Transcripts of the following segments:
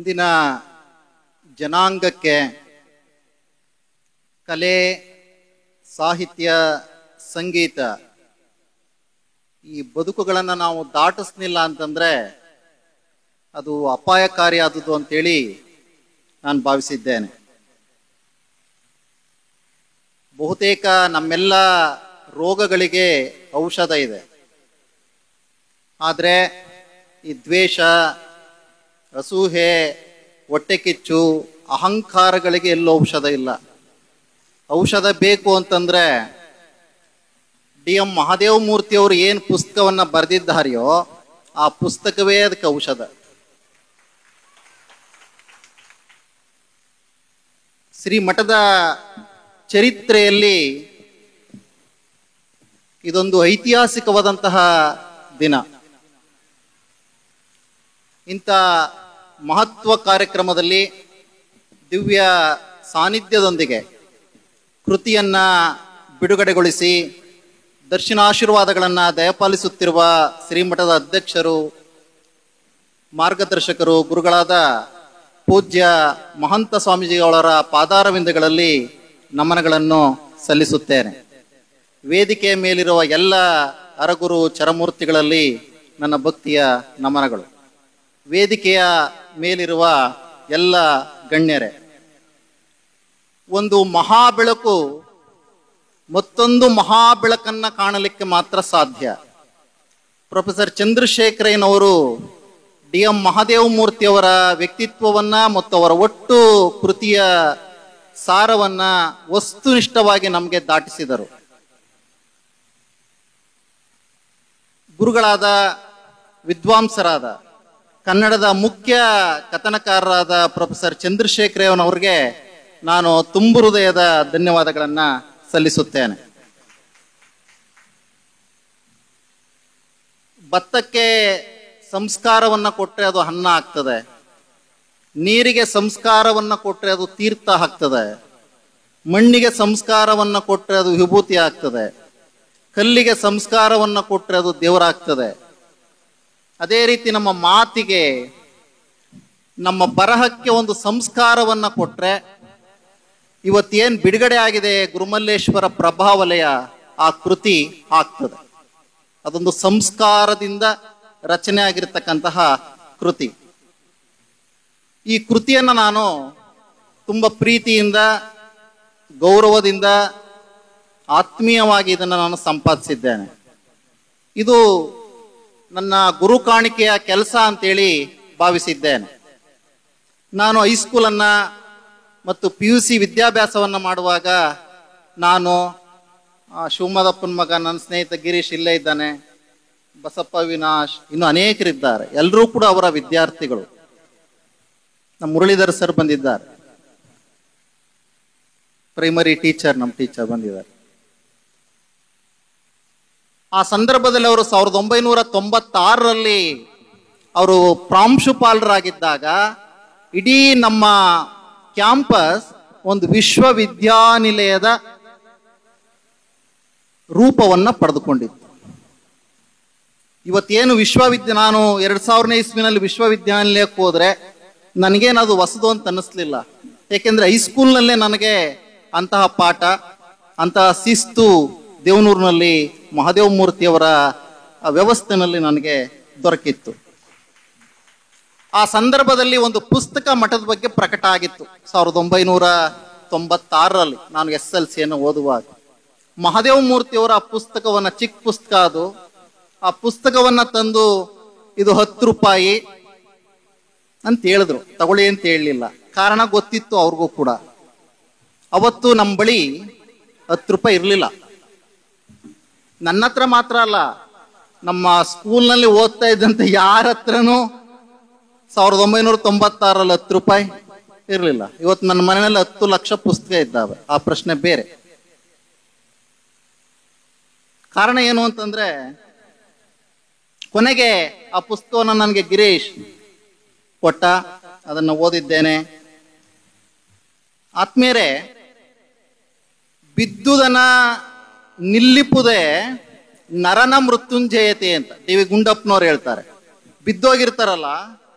ಇಂದಿನ ಜನಾಂಗಕ್ಕೆ ಕಲೆ, ಸಾಹಿತ್ಯ, ಸಂಗೀತ ಈ ಬದುಕುಗಳನ್ನು ನಾವು ದಾಟಿಸ್ಲಿಲ್ಲ ಅಂತಂದರೆ ಅದು ಅಪಾಯಕಾರಿಯಾದುದು ಅಂತೇಳಿ ನಾನು ಭಾವಿಸಿದ್ದೇನೆ. ಬಹುತೇಕ ನಮ್ಮೆಲ್ಲ ರೋಗಗಳಿಗೆ ಔಷಧ ಇದೆ. ಆದರೆ ಈ ದ್ವೇಷ, ಅಸೂಹೆ, ಹೊಟ್ಟೆ ಕಿಚ್ಚು, ಅಹಂಕಾರಗಳಿಗೆ ಎಲ್ಲೂ ಔಷಧ ಇಲ್ಲ. ಔಷಧ ಬೇಕು ಅಂತಂದರೆ DM ಮಹಾದೇವ ಮೂರ್ತಿಯವರು ಏನು ಪುಸ್ತಕವನ್ನು ಬರೆದಿದ್ದಾರೆಯೋ ಆ ಪುಸ್ತಕವೇ ಅದಕ್ಕೆ ಔಷಧ. ಶ್ರೀಮಠದ ಚರಿತ್ರೆಯಲ್ಲಿ ಇದೊಂದು ಐತಿಹಾಸಿಕವಾದಂತಹ ದಿನ. ಇಂಥ ಮಹತ್ವ ಕಾರ್ಯಕ್ರಮದಲ್ಲಿ ದಿವ್ಯ ಸಾನ್ನಿಧ್ಯದೊಂದಿಗೆ ಕೃತಿಯನ್ನ ಬಿಡುಗಡೆಗೊಳಿಸಿ ದರ್ಶನಾಶೀರ್ವಾದಗಳನ್ನು ದಯಪಾಲಿಸುತ್ತಿರುವ ಶ್ರೀಮಠದ ಅಧ್ಯಕ್ಷರು, ಮಾರ್ಗದರ್ಶಕರು, ಗುರುಗಳಾದ ಪೂಜ್ಯ ಮಹಂತ ಸ್ವಾಮೀಜಿಯವರ ಪಾದಾರವಿಂದಗಳಲ್ಲಿ ನಮನಗಳನ್ನು ಸಲ್ಲಿಸುತ್ತೇನೆ. ವೇದಿಕೆಯ ಮೇಲಿರುವ ಎಲ್ಲ ಅರಗುರು ಚರಮೂರ್ತಿಗಳಲ್ಲಿ ನನ್ನ ಭಕ್ತಿಯ ನಮನಗಳು. ವೇದಿಕೆಯ ಮೇಲಿರುವ ಎಲ್ಲ ಗಣ್ಯರೇ, ಒಂದು ಮಹಾಬೆಳಕು ಮತ್ತೊಂದು ಮಹಾಬೆಳಕನ್ನು ಕಾಣಲಿಕ್ಕೆ ಮಾತ್ರ ಸಾಧ್ಯ. ಪ್ರೊಫೆಸರ್ ಚಂದ್ರಶೇಖರಯ್ಯನವರು DM ಮಹಾದೇವ ಮೂರ್ತಿಯವರ ವ್ಯಕ್ತಿತ್ವವನ್ನ ಮತ್ತು ಅವರ ಒಟ್ಟು ಕೃತಿಯ ಸಾರವನ್ನ ವಸ್ತುನಿಷ್ಠವಾಗಿ ನಮಗೆ ದಾಟಿಸಿದರು. ಗುರುಗಳಾದ, ವಿದ್ವಾಂಸರಾದ, ಕನ್ನಡದ ಮುಖ್ಯ ಕಥನಕಾರರಾದ ಪ್ರೊಫೆಸರ್ ಚಂದ್ರಶೇಖರಯ್ಯನವರಿಗೆ ನಾನು ತುಂಬು ಹೃದಯದ ಧನ್ಯವಾದಗಳನ್ನು ಸಲ್ಲಿಸುತ್ತೇನೆ. ಭತ್ತಕ್ಕೆ ಸಂಸ್ಕಾರವನ್ನು ಕೊಟ್ಟರೆ ಅದು ಅನ್ನ ಆಗ್ತದೆ, ನೀರಿಗೆ ಸಂಸ್ಕಾರವನ್ನು ಕೊಟ್ಟರೆ ಅದು ತೀರ್ಥ ಆಗ್ತದೆ, ಮಣ್ಣಿಗೆ ಸಂಸ್ಕಾರವನ್ನು ಕೊಟ್ಟರೆ ಅದು ವಿಭೂತಿ ಆಗ್ತದೆ, ಕಲ್ಲಿಗೆ ಸಂಸ್ಕಾರವನ್ನು ಕೊಟ್ಟರೆ ಅದು ದೇವರಾಗ್ತದೆ. ಅದೇ ರೀತಿ ನಮ್ಮ ಮಾತಿಗೆ, ನಮ್ಮ ಬರಹಕ್ಕೆ ಒಂದು ಸಂಸ್ಕಾರವನ್ನು ಕೊಟ್ಟರೆ ಇವತ್ತೇನು ಬಿಡುಗಡೆ ಆಗಿದೆ ಗುರುಮಲ್ಲೇಶ್ವರ ಪ್ರಭಾವಲಯ, ಆ ಕೃತಿ ಆಗ್ತದೆ. ಅದೊಂದು ಸಂಸ್ಕಾರದಿಂದ ರಚನೆ ಆಗಿರ್ತಕ್ಕಂತಹ ಕೃತಿ. ಈ ಕೃತಿಯನ್ನು ನಾನು ತುಂಬ ಪ್ರೀತಿಯಿಂದ, ಗೌರವದಿಂದ, ಆತ್ಮೀಯವಾಗಿ ಇದನ್ನು ನಾನು ಸಂಪಾದಿಸಿದ್ದೇನೆ. ಇದು ನನ್ನ ಗುರು ಕಾಣಿಕೆಯ ಕೆಲಸ ಅಂತೇಳಿ ಭಾವಿಸಿದ್ದೇನೆ. ನಾನು ಹೈಸ್ಕೂಲನ್ನು ಮತ್ತು PUC ವಿದ್ಯಾಭ್ಯಾಸವನ್ನು ಮಾಡುವಾಗ ನಾನು, ಶಿವಮದಪ್ಪನ ಮಗ, ನನ್ನ ಸ್ನೇಹಿತ ಗಿರೀಶ್ ಇಲ್ಲೇ ಇದ್ದಾನೆ, ಬಸಪ್ಪ, ವಿನಾಶ್, ಇನ್ನು ಅನೇಕರಿದ್ದಾರೆ, ಎಲ್ಲರೂ ಕೂಡ ಅವರ ವಿದ್ಯಾರ್ಥಿಗಳು. ನಮ್ಮ ಮುರಳೀಧರ್ ಸರ್ ಬಂದಿದ್ದಾರೆ, ಪ್ರೈಮರಿ ಟೀಚರ್, ನಮ್ಮ ಟೀಚರ್ ಬಂದಿದ್ದಾರೆ. ಆ ಸಂದರ್ಭದಲ್ಲಿ ಅವರು 1996ರಲ್ಲಿ ಅವರು ಪ್ರಾಂಶುಪಾಲರಾಗಿದ್ದಾಗ ಇಡೀ ನಮ್ಮ ಕ್ಯಾಂಪಸ್ ಒಂದು ವಿಶ್ವವಿದ್ಯಾನಿಲಯದ ರೂಪವನ್ನ ಪಡೆದುಕೊಂಡಿತ್ತು. ಇವತ್ತೇನು ನಾನು 2000ನೇ ಇಸ್ವಿನಲ್ಲಿ ವಿಶ್ವವಿದ್ಯಾನಿಲಯಕ್ಕೆ ಹೋದ್ರೆ ನನಗೇನದು ಹೊಸದು ಅಂತ ಅನ್ನಿಸ್ಲಿಲ್ಲ. ಯಾಕೆಂದ್ರೆ ಹೈಸ್ಕೂಲ್ನಲ್ಲೇ ನನಗೆ ಅಂತಹ ಪಾಠ, ಅಂತಹ ಶಿಸ್ತು ದೇವನೂರಿನಲ್ಲಿ ಮಹಾದೇವ ಮೂರ್ತಿಯವರ ವ್ಯವಸ್ಥೆನಲ್ಲಿ ನನಗೆ ದೊರಕಿತ್ತು. ಆ ಸಂದರ್ಭದಲ್ಲಿ ಒಂದು ಪುಸ್ತಕ ಮಠದ ಬಗ್ಗೆ ಪ್ರಕಟ ಆಗಿತ್ತು 1996ರಲ್ಲಿ, ನಾನು SLCಯನ್ನು ಓದುವಾಗ. ಮಹಾದೇವ ಮೂರ್ತಿಯವರ ಆ ಪುಸ್ತಕವನ್ನ, ಚಿಕ್ಕ ಪುಸ್ತಕ ಅದು, ಆ ಪುಸ್ತಕವನ್ನ ತಂದು ಇದು 10 ರೂಪಾಯಿ ಅಂತ ಹೇಳಿದ್ರು, ತಗೊಳ್ಳಿ ಅಂತ ಹೇಳಲಿಲ್ಲ. ಕಾರಣ ಗೊತ್ತಿತ್ತು ಅವ್ರಿಗೂ ಕೂಡ. ಅವತ್ತು ನಮ್ಮ ಬಳಿ 10 ರೂಪಾಯಿ ಇರಲಿಲ್ಲ. ನನ್ನ ಹತ್ರ ಮಾತ್ರ ಅಲ್ಲ, ನಮ್ಮ ಸ್ಕೂಲ್ನಲ್ಲಿ ಓದ್ತಾ ಇದ್ದಂತೆ ಯಾರ ಹತ್ರನೂ 1996ರಲ್ಲಿ 10 ರೂಪಾಯಿ ಇರಲಿಲ್ಲ. ಇವತ್ತು ನನ್ನ ಮನೆಯಲ್ಲಿ 10 ಲಕ್ಷ ಪುಸ್ತಕ ಇದ್ದಾವೆ, ಆ ಪ್ರಶ್ನೆ ಬೇರೆ. ಕಾರಣ ಏನು ಅಂತಂದ್ರೆ, ಕೊನೆಗೆ ಆ ಪುಸ್ತಕವನ್ನು ನನಗೆ ಗಿರೀಶ್ ಕೊಟ್ಟ, ಅದನ್ನು ಓದಿದ್ದೇನೆ. ಆತ್ಮೀಯರೇ, ಬಿದ್ದುದನ ನಿಲ್ಲಿಪುದೇ ನರನ ಮೃತ್ಯುಂಜಯತೆ ಅಂತ DV ಗುಂಡಪ್ಪನವ್ರು ಹೇಳ್ತಾರೆ. ಬಿದ್ದೋಗಿರ್ತಾರಲ್ಲ,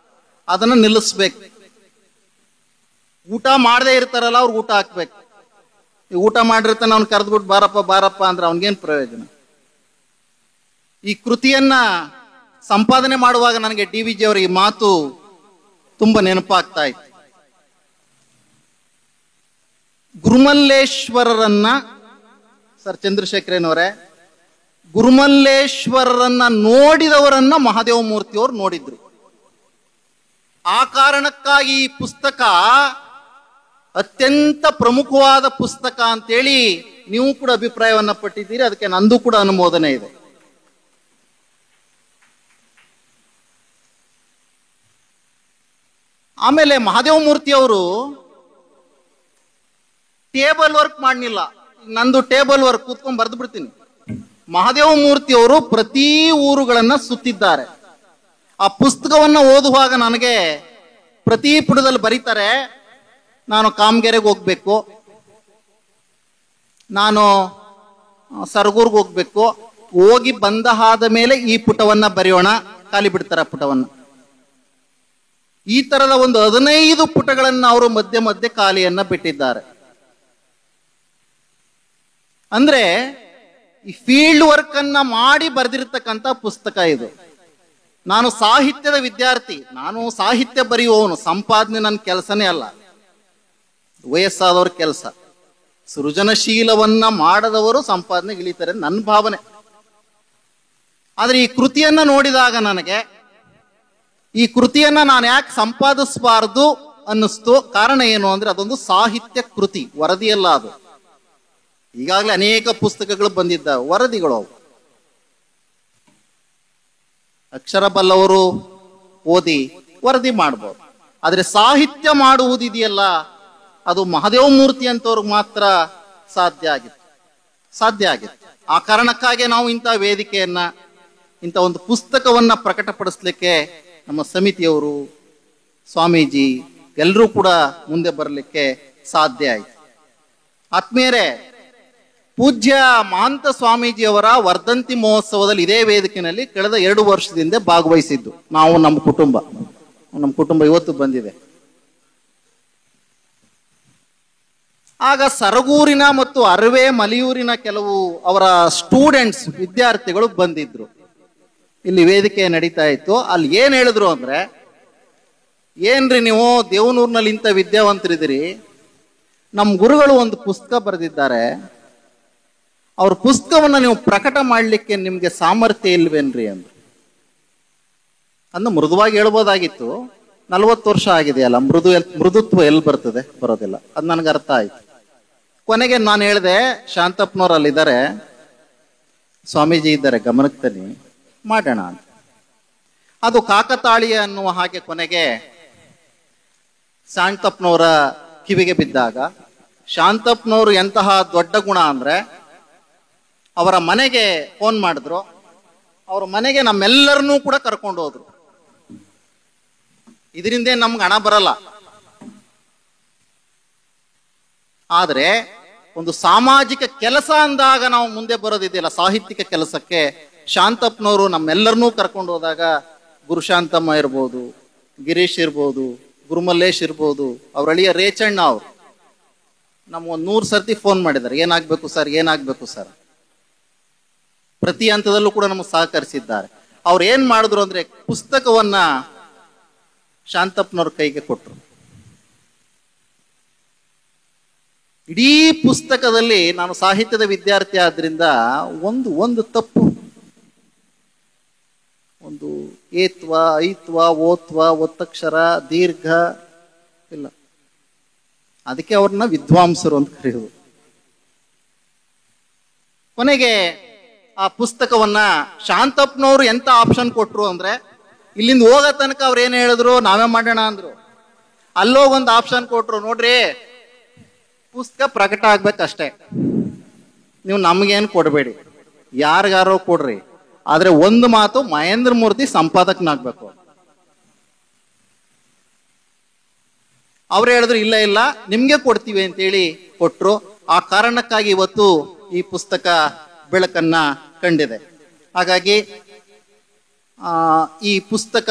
ಅದನ್ನು ನಿಲ್ಲಿಸ್ಬೇಕು. ಊಟ ಮಾಡದೇ ಇರ್ತಾರಲ್ಲ ಅವ್ರಿಗೆ ಊಟ ಹಾಕ್ಬೇಕು. ಈ ಊಟ ಮಾಡಿರ್ತಾನೆ ಅವ್ನು ಕರೆದ್ಬಿಟ್ಟು ಬಾರಪ್ಪ ಬಾರಪ್ಪ ಅಂದ್ರೆ ಅವನಿಗೇನು ಪ್ರಯೋಜನ? ಈ ಕೃತಿಯನ್ನ ಸಂಪಾದನೆ ಮಾಡುವಾಗ ನನಗೆ DVG ಅವರ ಈ ಮಾತು ತುಂಬಾ ನೆನಪಾಗ್ತಾ ಇತ್ತು. ಗುರುಮಲ್ಲೇಶ್ವರರನ್ನ, ಸರ್ ಚಂದ್ರಶೇಖರನವರೇ, ಗುರುಮಲ್ಲೇಶ್ವರರನ್ನ ನೋಡಿದವರನ್ನ ಮಹಾದೇವ ಮೂರ್ತಿಯವರು ನೋಡಿದ್ರು. ಆ ಕಾರಣಕ್ಕಾಗಿ ಈ ಪುಸ್ತಕ ಅತ್ಯಂತ ಪ್ರಮುಖವಾದ ಪುಸ್ತಕ ಅಂತೇಳಿ ನೀವು ಕೂಡ ಅಭಿಪ್ರಾಯವನ್ನ ಪಟ್ಟಿದ್ದೀರಿ. ಅದಕ್ಕೆ ನಂದು ಕೂಡ ಅನುಮೋದನೆ ಇದೆ. ಆಮೇಲೆ ಮಹಾದೇವ ಮೂರ್ತಿಯವರು ಟೇಬಲ್ ವರ್ಕ್ ಮಾಡಲಿಲ್ಲ. ನಂದು ಟೇಬಲ್ ವರ್ಕ್ ಕೂತ್ಕೊಂಡು ಬರೆದು ಬಿಡ್ತೀನಿ. ಮಹಾದೇವ ಮೂರ್ತಿಯವರು ಪ್ರತಿ ಊರುಗಳನ್ನ ಸುತ್ತಿದ್ದಾರೆ. ಆ ಪುಸ್ತಕವನ್ನ ಓದುವಾಗ ನನಗೆ ಪ್ರತಿ ಪುಟದಲ್ಲಿ ಬರೀತಾರೆ, ನಾನು ಕಾಮಗೆರೆಗೆ ಹೋಗ್ಬೇಕು, ನಾನು ಸರಗೂರ್ಗೆ ಹೋಗ್ಬೇಕು, ಹೋಗಿ ಬಂದ ಆದ ಮೇಲೆ ಈ ಪುಟವನ್ನ ಬರೆಯೋಣ, ಖಾಲಿ ಬಿಡ್ತಾರೆ ಆ ಪುಟವನ್ನ. ಈ ತರದ ಒಂದು 15 ಪುಟಗಳನ್ನ ಅವರು ಮಧ್ಯೆ ಮಧ್ಯೆ ಖಾಲಿಯನ್ನ ಬಿಟ್ಟಿದ್ದಾರೆ. ಅಂದ್ರೆ ಈ ಫೀಲ್ಡ್ ವರ್ಕ್ ಅನ್ನ ಮಾಡಿ ಬರೆದಿರ್ತಕ್ಕಂಥ ಪುಸ್ತಕ ಇದು. ನಾನು ಸಾಹಿತ್ಯದ ವಿದ್ಯಾರ್ಥಿ, ನಾನು ಸಾಹಿತ್ಯ ಬರೆಯುವವನು. ಸಂಪಾದನೆ ನನ್ನ ಕೆಲಸನೇ ಅಲ್ಲ, ವಯಸ್ಸಾದವ್ರ ಕೆಲಸ. ಸೃಜನಶೀಲವನ್ನ ಮಾಡದವರು ಸಂಪಾದನೆಗೆ ಇಳಿತಾರೆ ನನ್ನ ಭಾವನೆ. ಆದ್ರೆ ಈ ಕೃತಿಯನ್ನ ನೋಡಿದಾಗ ನನಗೆ ಈ ಕೃತಿಯನ್ನ ನಾನು ಯಾಕೆ ಸಂಪಾದಿಸಬಾರದು ಅನ್ನಿಸ್ತು. ಕಾರಣ ಏನು ಅಂದ್ರೆ ಅದೊಂದು ಸಾಹಿತ್ಯ ಕೃತಿ, ವರದಿಯಲ್ಲ ಅದು. ಈಗಾಗಲೇ ಅನೇಕ ಪುಸ್ತಕಗಳು ಬಂದಿದ್ದಾವೆ, ವರದಿಗಳು ಅವು. ಅಕ್ಷರ ಬಲ್ಲವರು ಓದಿ ವರದಿ ಮಾಡ್ಬೋದು. ಆದ್ರೆ ಸಾಹಿತ್ಯ ಮಾಡುವುದಿದೆಯಲ್ಲ, ಅದು ಮಹಾದೇವ ಮೂರ್ತಿ ಅಂತವ್ರಿಗೆ ಮಾತ್ರ ಸಾಧ್ಯ ಆಗಿತ್ತು. ಆ ಕಾರಣಕ್ಕಾಗಿ ನಾವು ಇಂಥ ವೇದಿಕೆಯನ್ನ, ಇಂಥ ಒಂದು ಪುಸ್ತಕವನ್ನ ಪ್ರಕಟಪಡಿಸ್ಲಿಕ್ಕೆ ನಮ್ಮ ಸಮಿತಿಯವರು, ಸ್ವಾಮೀಜಿ ಎಲ್ಲರೂ ಕೂಡ ಮುಂದೆ ಬರಲಿಕ್ಕೆ ಸಾಧ್ಯ ಆಯ್ತು. ಆತ್ಮೀಯರೇ, ಪೂಜ್ಯ ಮಹಾಂತ ಸ್ವಾಮೀಜಿಯವರ ವರ್ಧಂತಿ ಮಹೋತ್ಸವದಲ್ಲಿ ಇದೇ ವೇದಿಕೆಯಲ್ಲಿ ಕಳೆದ 2 ವರ್ಷದಿಂದ ಭಾಗವಹಿಸಿದ್ದು ನಾವು, ನಮ್ಮ ಕುಟುಂಬ ಇವತ್ತು ಬಂದಿದೆ. ಆಗ ಸರಗೂರಿನ ಮತ್ತು ಅರವೆ ಮಲಿಯೂರಿನ ಕೆಲವು ಅವರ ಸ್ಟೂಡೆಂಟ್ಸ್, ವಿದ್ಯಾರ್ಥಿಗಳು ಬಂದಿದ್ರು. ಇಲ್ಲಿ ವೇದಿಕೆ ನಡೀತಾ ಇತ್ತು. ಅಲ್ಲಿ ಏನ್ ಹೇಳಿದ್ರು ಅಂದ್ರೆ, ಏನ್ರಿ ನೀವು ದೇವನೂರಿನಲ್ಲಿ ಇಂಥ ವಿದ್ಯಾವಂತರಿದ್ದೀರಿ, ನಮ್ಮ ಗುರುಗಳು ಒಂದು ಪುಸ್ತಕ ಬರೆದಿದ್ದಾರೆ, ಅವ್ರ ಪುಸ್ತಕವನ್ನ ನೀವು ಪ್ರಕಟ ಮಾಡ್ಲಿಕ್ಕೆ ನಿಮ್ಗೆ ಸಾಮರ್ಥ್ಯ ಇಲ್ವೇನ್ರಿ ಅಂದ್ರು. ಅಂದ ಮೃದುವಾಗಿ ಹೇಳ್ಬೋದಾಗಿತ್ತು. 40 ವರ್ಷ ಆಗಿದೆಯಲ್ಲ, ಮೃದುತ್ವ ಎಲ್ಲಿ ಬರ್ತದೆ? ಬರೋದಿಲ್ಲ. ಅದು ನನಗೆ ಅರ್ಥ ಆಯ್ತು. ಕೊನೆಗೆ ನಾನು ಹೇಳಿದೆ, ಶಾಂತಪ್ಪನವ್ರು ಅಲ್ಲಿದ್ದಾರೆ, ಸ್ವಾಮೀಜಿ ಇದ್ದಾರೆ, ಗಮನಕ್ಕೆ ತನ್ನಿ, ಮಾಡೋಣ ಅಂತ. ಅದು ಕಾಕತಾಳೀಯ ಅನ್ನುವ ಹಾಗೆ ಕೊನೆಗೆ ಶಾಂತಪ್ಪನವರ ಕಿವಿಗೆ ಬಿದ್ದಾಗ, ಶಾಂತಪ್ಪನವರು ಎಂತಹ ದೊಡ್ಡ ಗುಣ ಅಂದ್ರೆ, ಅವರ ಮನೆಗೆ ಫೋನ್ ಮಾಡಿದ್ರು. ಅವ್ರ ಮನೆಗೆ ನಮ್ಮೆಲ್ಲರನ್ನೂ ಕೂಡ ಕರ್ಕೊಂಡು ಹೋದ್ರು. ಇದರಿಂದ ನಮ್ಗೆ ಹಣ ಬರಲ್ಲ, ಆದ್ರೆ ಒಂದು ಸಾಮಾಜಿಕ ಕೆಲಸ ಅಂದಾಗ ನಾವು ಮುಂದೆ ಬರೋದಿದೆಯಲ್ಲ, ಸಾಹಿತ್ಯಿಕ ಕೆಲಸಕ್ಕೆ ಶಾಂತಪ್ಪನವರು ನಮ್ಮೆಲ್ಲರನ್ನೂ ಕರ್ಕೊಂಡು ಹೋದಾಗ, ಗುರುಶಾಂತಮ್ಮ ಇರ್ಬೋದು, ಗಿರೀಶ್ ಇರ್ಬೋದು, ಗುರುಮಲ್ಲೇಶ್ ಇರ್ಬೋದು, ಅವ್ರ ಅಳಿಯ ರೇಚಣ್ಣ ಅವರು ನಮ್ಗೆ 100 ಸರ್ತಿ ಫೋನ್ ಮಾಡಿದ್ದಾರೆ, ಏನಾಗ್ಬೇಕು ಸರ್. ಪ್ರತಿ ಹಂತದಲ್ಲೂ ಕೂಡ ನಮಗೆ ಸಹಕರಿಸಿದ್ದಾರೆ. ಅವ್ರು ಏನ್ ಮಾಡಿದ್ರು ಅಂದ್ರೆ, ಪುಸ್ತಕವನ್ನ ಶಾಂತಪ್ಪನವ್ರ ಕೈಗೆ ಕೊಟ್ರು. ಇಡೀ ಪುಸ್ತಕದಲ್ಲಿ, ನಾನು ಸಾಹಿತ್ಯದ ವಿದ್ಯಾರ್ಥಿ ಆದ್ರಿಂದ ಒಂದು ತಪ್ಪು, ಒಂದು ಏತ್ವ, ಐತ್ವ, ಓತ್ವ, ಒತ್ತಕ್ಷರ, ದೀರ್ಘ ಇಲ್ಲ. ಅದಕ್ಕೆ ಅವ್ರನ್ನ ವಿದ್ವಾಂಸರು ಅಂತ ಕರೆಯುವುದು. ಕೊನೆಗೆ ಆ ಪುಸ್ತಕವನ್ನ ಶಾಂತಪ್ಪನವರು ಎಂತ ಆಪ್ಷನ್ ಕೊಟ್ರು ಅಂದ್ರೆ, ಇಲ್ಲಿಂದ ಹೋಗೋ ತನಕ ಅವ್ರು ಏನ್ ಹೇಳಿದ್ರು, ನಾವೇ ಮಾಡೋಣ ಅಂದ್ರು. ಅಲ್ಲೋಗೊಂದು ಆಪ್ಷನ್ ಕೊಟ್ರು, ನೋಡ್ರಿ ಪುಸ್ತಕ ಪ್ರಕಟ ಆಗ್ಬೇಕಷ್ಟೇ, ನೀವು ನಮ್ಗೇನು ಕೊಡಬೇಡಿ, ಯಾರಿಗಾರೋ ಕೊಡ್ರಿ, ಆದ್ರೆ ಒಂದು ಮಾತು, ಮಹೇಂದ್ರ ಮೂರ್ತಿ ಸಂಪಾದಕನಾಗ್ಬೇಕು. ಅವ್ರು ಹೇಳಿದ್ರು, ಇಲ್ಲ ನಿಮ್ಗೆ ಕೊಡ್ತೀವಿ ಅಂತೇಳಿ ಕೊಟ್ರು. ಆ ಕಾರಣಕ್ಕಾಗಿ ಇವತ್ತು ಈ ಪುಸ್ತಕ ಬೆಳಕನ್ನ ಕಂಡಿದೆ. ಹಾಗಾಗಿ ಈ ಪುಸ್ತಕ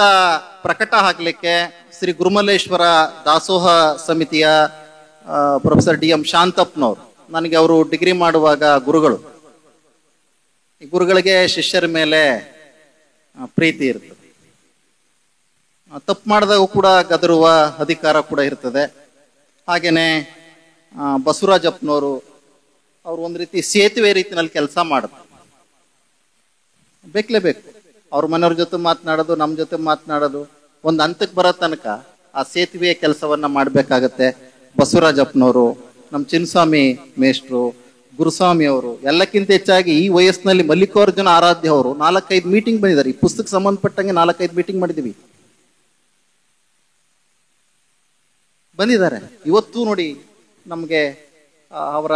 ಪ್ರಕಟ ಆಗಲಿಕ್ಕೆ ಶ್ರೀ ಗುರುಮಲ್ಲೇಶ್ವರ ದಾಸೋಹ ಸಮಿತಿಯ ಪ್ರೊಫೆಸರ್ ಡಿ ಎಂ ಶಾಂತಪ್ಪನವರು, ನನಗೆ ಅವರು ಡಿಗ್ರಿ ಮಾಡುವಾಗ ಗುರುಗಳು. ಈ ಗುರುಗಳಿಗೆ ಶಿಷ್ಯರ ಮೇಲೆ ಪ್ರೀತಿ ಇರ್ತದೆ. ತಪ್ಪು ಮಾಡಿದಾಗ ಕೂಡ ಗದರುವ ಅಧಿಕಾರ ಕೂಡ ಇರ್ತದೆ. ಹಾಗೇನೆ ಬಸವರಾಜಪ್ಪನವರು ಅವರು ಒಂದು ರೀತಿ ಸೇತುವೆ ರೀತಿನಲ್ಲಿ ಕೆಲಸ ಮಾಡಿದ್ರು. ಬೇಕಲೇಬೇಕು, ಅವ್ರ ಮನೆಯವ್ರ ಜೊತೆ ಮಾತನಾಡೋದು, ನಮ್ಮ ಜೊತೆ ಮಾತನಾಡೋದು, ಒಂದು ಹಂತಕ್ಕೆ ಬರೋ ತನಕ ಆ ಸೇತುವೆಯ ಕೆಲಸವನ್ನ ಮಾಡಬೇಕಾಗತ್ತೆ. ಬಸವರಾಜಪ್ಪನವರು, ನಮ್ಮ ಚಿನ್ನಸ್ವಾಮಿ ಮೇಷ್ಟ್ರು, ಗುರುಸ್ವಾಮಿ ಅವರು, ಎಲ್ಲಕ್ಕಿಂತ ಹೆಚ್ಚಾಗಿ ಈ ವಯಸ್ಸಿನಲ್ಲಿ ಮಲ್ಲಿಕಾರ್ಜುನ ಆರಾಧ್ಯ ಅವರು 4-5 ಮೀಟಿಂಗ್ ಬಂದಿದ್ದಾರೆ. ಈ ಪುಸ್ತಕ ಸಂಬಂಧಪಟ್ಟಂಗೆ 4-5 ಮೀಟಿಂಗ್ ಮಾಡಿದೀವಿ, ಬಂದಿದ್ದಾರೆ. ಇವತ್ತು ನೋಡಿ ನಮಗೆ ಅವರ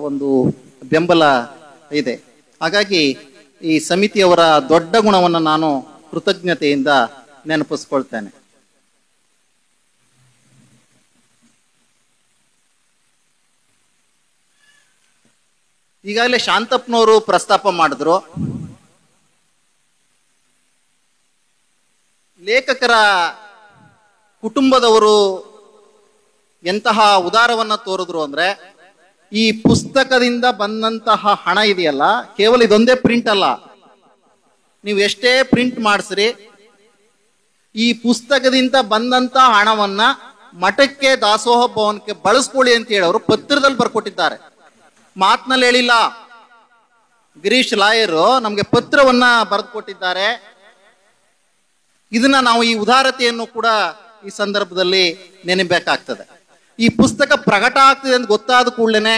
ಒಂದು ಬೆಂಬಲ ಇದೆ. ಹಾಗಾಗಿ ಈ ಸಮಿತಿಯವರ ದೊಡ್ಡ ಗುಣವನ್ನು ನಾನು ಕೃತಜ್ಞತೆಯಿಂದ ನೆನಪಿಸ್ಕೊಳ್ತೇನೆ. ಈಗಾಗಲೇ ಶಾಂತಪ್ಪನವರು ಪ್ರಸ್ತಾಪ ಮಾಡಿದ್ರು. ಲೇಖಕರ ಕುಟುಂಬದವರು ಎಂತಹ ಉದಾರವನ್ನ ತೋರಿದ್ರು ಅಂದ್ರೆ, ಈ ಪುಸ್ತಕದಿಂದ ಬಂದಂತಹ ಹಣ ಇದೆಯಲ್ಲ, ಕೇವಲ ಇದೊಂದೇ ಪ್ರಿಂಟ್ ಅಲ್ಲ, ನೀವು ಎಷ್ಟೇ ಪ್ರಿಂಟ್ ಮಾಡಿಸ್ರಿ, ಈ ಪುಸ್ತಕದಿಂದ ಬಂದಂತಹ ಹಣವನ್ನ ಮಠಕ್ಕೆ, ದಾಸೋಹ ಭವನಕ್ಕೆ ಬಳಸ್ಕೊಳ್ಳಿ ಅಂತ ಹೇಳಿ ಅವರು ಪತ್ರದಲ್ಲಿ ಬರ್ಕೊಟ್ಟಿದ್ದಾರೆ. ಮಾತಿನಲ್ಲಿ ಹೇಳಿಲ್ಲ. ಗಿರೀಶ್ ಲಾಯರು ನಮ್ಗೆ ಪತ್ರವನ್ನ ಬರೆದು ಕೊಟ್ಟಿದ್ದಾರೆ. ಇದನ್ನ ನಾವು ಈ ಉದಾರತೆಯನ್ನು ಕೂಡ ಈ ಸಂದರ್ಭದಲ್ಲಿ ನೆನಬೇಕಾಗ್ತದೆ. ಈ ಪುಸ್ತಕ ಪ್ರಕಟ ಆಗ್ತದೆ ಅಂತ ಗೊತ್ತಾದ ಕೂಡಲೇ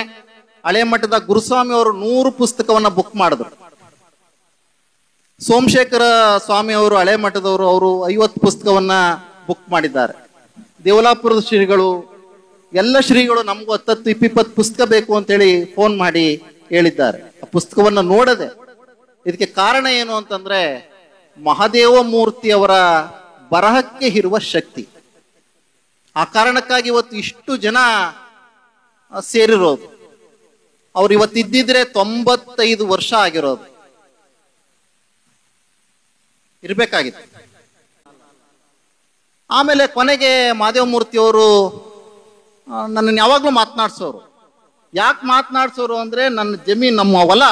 ಹಳೆ ಮಠದ ಗುರುಸ್ವಾಮಿ ಅವರು 100 ಪುಸ್ತಕವನ್ನ ಬುಕ್ ಮಾಡಿದ್ರು. ಸೋಮಶೇಖರ ಸ್ವಾಮಿ ಅವರು ಹಳೆ ಮಠದವರು, ಅವರು 50 ಪುಸ್ತಕವನ್ನ ಬುಕ್ ಮಾಡಿದ್ದಾರೆ. ದೇವಲಾಪುರದ ಶ್ರೀಗಳು, ಎಲ್ಲ ಶ್ರೀಗಳು ನಮಗೂ 10-20 ಪುಸ್ತಕ ಬೇಕು ಅಂತೇಳಿ ಫೋನ್ ಮಾಡಿ ಹೇಳಿದ್ದಾರೆ. ಆ ಪುಸ್ತಕವನ್ನ ನೋಡದೆ. ಇದಕ್ಕೆ ಕಾರಣ ಏನು ಅಂತಂದ್ರೆ, ಮಹಾದೇವ ಮೂರ್ತಿಯವರ ಬರಹಕ್ಕೆ ಇರುವ ಶಕ್ತಿ. ಆ ಕಾರಣಕ್ಕಾಗಿ ಇವತ್ತು ಇಷ್ಟು ಜನ ಸೇರಿರೋದು. ಅವ್ರು ಇವತ್ತು ಇದ್ದಿದ್ರೆ 95 ವರ್ಷ ಆಗಿರೋದು ಇರ್ಬೇಕಾಗಿತ್ತು. ಆಮೇಲೆ ಕೊನೆಗೆ ಮಹಾದೇವ ಮೂರ್ತಿಯವರು ನನ್ನನ್ನು ಯಾವಾಗ್ಲೂ ಮಾತನಾಡ್ಸೋರು. ಯಾಕೆ ಮಾತನಾಡ್ಸೋರು ಅಂದ್ರೆ, ನನ್ನ ಜಮೀನ್, ನಮ್ಮ ಹೊಲ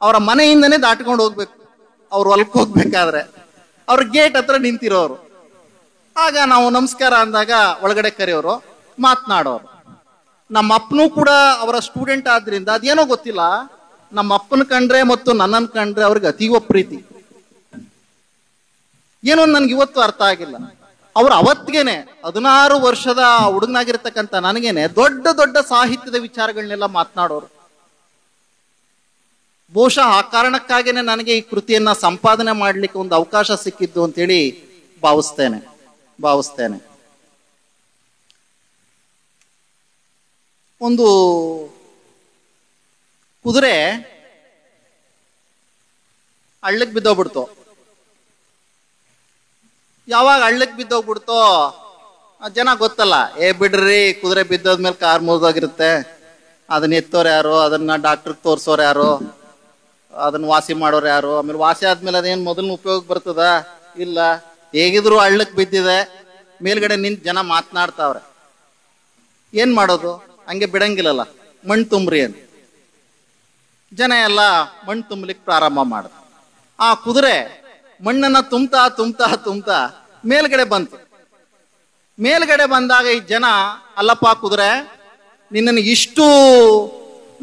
ಅವರ ಮನೆಯಿಂದನೇ ದಾಟ್ಕೊಂಡು ಹೋಗ್ಬೇಕು. ಅವ್ರು ಹೊಲಕ್ಕೆ ಹೋಗ್ಬೇಕಾದ್ರೆ ಅವ್ರ ಗೇಟ್ ಹತ್ರ ನಿಂತಿರೋರು. ಆಗ ನಾವು ನಮಸ್ಕಾರ ಅಂದಾಗ ಒಳಗಡೆ ಕರೆಯೋರು, ಮಾತನಾಡೋರು. ನಮ್ಮ ಅಪ್ಪನೂ ಕೂಡ ಅವರ ಸ್ಟೂಡೆಂಟ್ ಆದ್ರಿಂದ ಅದೇನೋ ಗೊತ್ತಿಲ್ಲ, ನಮ್ಮ ಅಪ್ಪನ ಕಂಡ್ರೆ ಮತ್ತು ನನ್ನನ್ನು ಕಂಡ್ರೆ ಅವ್ರಿಗೆ ಅತೀವ ಪ್ರೀತಿ. ಏನೋ ನನ್ಗೆ ಇವತ್ತು ಅರ್ಥ ಆಗಿಲ್ಲ. ಅವ್ರು ಅವತ್ತಿಗೇನೆ 16 ವರ್ಷದ ಹುಡುಗನಾಗಿರ್ತಕ್ಕಂಥ ನನಗೇನೆ ದೊಡ್ಡ ದೊಡ್ಡ ಸಾಹಿತ್ಯದ ವಿಚಾರಗಳನ್ನೆಲ್ಲ ಮಾತನಾಡೋರು. ಬಹುಶಃ ಆ ಕಾರಣಕ್ಕಾಗೇನೆ ನನಗೆ ಈ ಕೃತಿಯನ್ನ ಸಂಪಾದನೆ ಮಾಡ್ಲಿಕ್ಕೆ ಒಂದು ಅವಕಾಶ ಸಿಕ್ಕಿದ್ದು ಅಂತೇಳಿ ಭಾವಿಸ್ತೇನೆ. ಒಂದು ಕುದುರೆ ಹಳ್ಳಕ್ಕೆ ಬಿದ್ದೋಗ್ಬಿಡ್ತು. ಯಾವಾಗ ಹಳ್ಳಕ್ಕೆ ಬಿದ್ದೋಗ್ಬಿಡ್ತೋ ಜನ ಗೊತ್ತಲ್ಲ, ಬಿಡ್ರಿ ಕುದುರೆ ಬಿದ್ದೋದ್ಮೇಲೆ ಕಾರ್ ಮುರಿದೋಗಿರುತ್ತೆ, ಅದನ್ನ ಎತ್ತೋರು ಯಾರು, ಅದನ್ನ ಡಾಕ್ಟರ್ಗೆ ತೋರ್ಸೋರು ಯಾರು, ಅದನ್ನ ವಾಸಿ ಮಾಡೋರು ಯಾರು, ಆಮೇಲೆ ವಾಸಿ ಆದ್ಮೇಲೆ ಅದೇನು ಮೊದಲು ಉಪಯೋಗ ಬರ್ತದ? ಇಲ್ಲ. ಹೇಗಿದ್ರು ಹಳ್ಳಕ್ಕೆ ಬಿದ್ದಿದೆ, ಮೇಲ್ಗಡೆ ನಿಂತು ಜನ ಮಾತನಾಡ್ತಾವ್ರೆ. ಏನ್ ಮಾಡೋದು? ಹಂಗೆ ಬಿಡಂಗಿಲ್ಲಲ್ಲ, ಮಣ್ಣು ತುಂಬ್ರಿ ಅಂತ ಜನ ಎಲ್ಲ ಮಣ್ಣು ತುಂಬಲಿಕ್ಕೆ ಪ್ರಾರಂಭ ಮಾಡಿದ್ರು. ಆ ಕುದುರೆ ಮಣ್ಣನ್ನ ತುಂಬ್ತಾ ಮೇಲ್ಗಡೆ ಬಂತು. ಮೇಲ್ಗಡೆ ಬಂದಾಗ ಈ ಜನ, ಅಲ್ಲಪ್ಪ ಕುದುರೆ, ನಿನ್ನನ್ನು ಇಷ್ಟು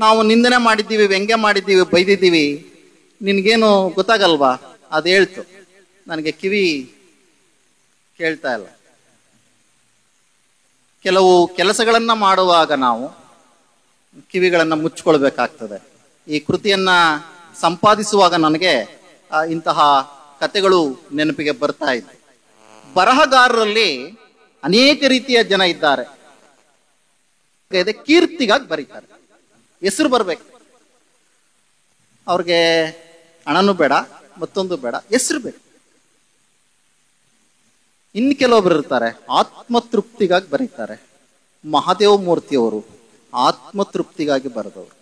ನಾವು ನಿಂದನೆ ಮಾಡಿದ್ದೀವಿ, ವ್ಯಂಗ್ಯ ಮಾಡಿದ್ದೀವಿ, ಬೈದಿದ್ದೀವಿ, ನಿನ್ಗೇನು ಗೊತ್ತಾಗಲ್ವಾ? ಅದು ಹೇಳ್ತು. ನನಗೆ ಕಿವಿ ಕೇಳ್ತಾ ಇಲ್ಲ. ಕೆಲವು ಕೆಲಸಗಳನ್ನ ಮಾಡುವಾಗ ನಾವು ಕಿವಿಗಳನ್ನ ಮುಚ್ಕೊಳ್ಬೇಕಾಗ್ತದೆ. ಈ ಕೃತಿಯನ್ನ ಸಂಪಾದಿಸುವಾಗ ನನಗೆ ಇಂತಹ ಕಥೆಗಳು ನೆನಪಿಗೆ ಬರ್ತಾ ಇತ್ತು. ಬರಹಗಾರರಲ್ಲಿ ಅನೇಕ ರೀತಿಯ ಜನ ಇದ್ದಾರೆ. ಕೀರ್ತಿಗಾಗಿ ಬರೀತಾರೆ, ಹೆಸರು ಬರ್ಬೇಕು ಅವ್ರಿಗೆ. ಹಣನೂ ಬೇಡ, ಮತ್ತೊಂದು ಬೇಡ, ಹೆಸರು ಬೇಕು. ಇನ್ನು ಕೆಲವೊಬ್ರು ಇರ್ತಾರೆ ಆತ್ಮತೃಪ್ತಿಗಾಗಿ ಬರೀತಾರೆ. ಮಹಾದೇವ ಮೂರ್ತಿಯವರು ಆತ್ಮತೃಪ್ತಿಗಾಗಿ ಬರೆದವರು.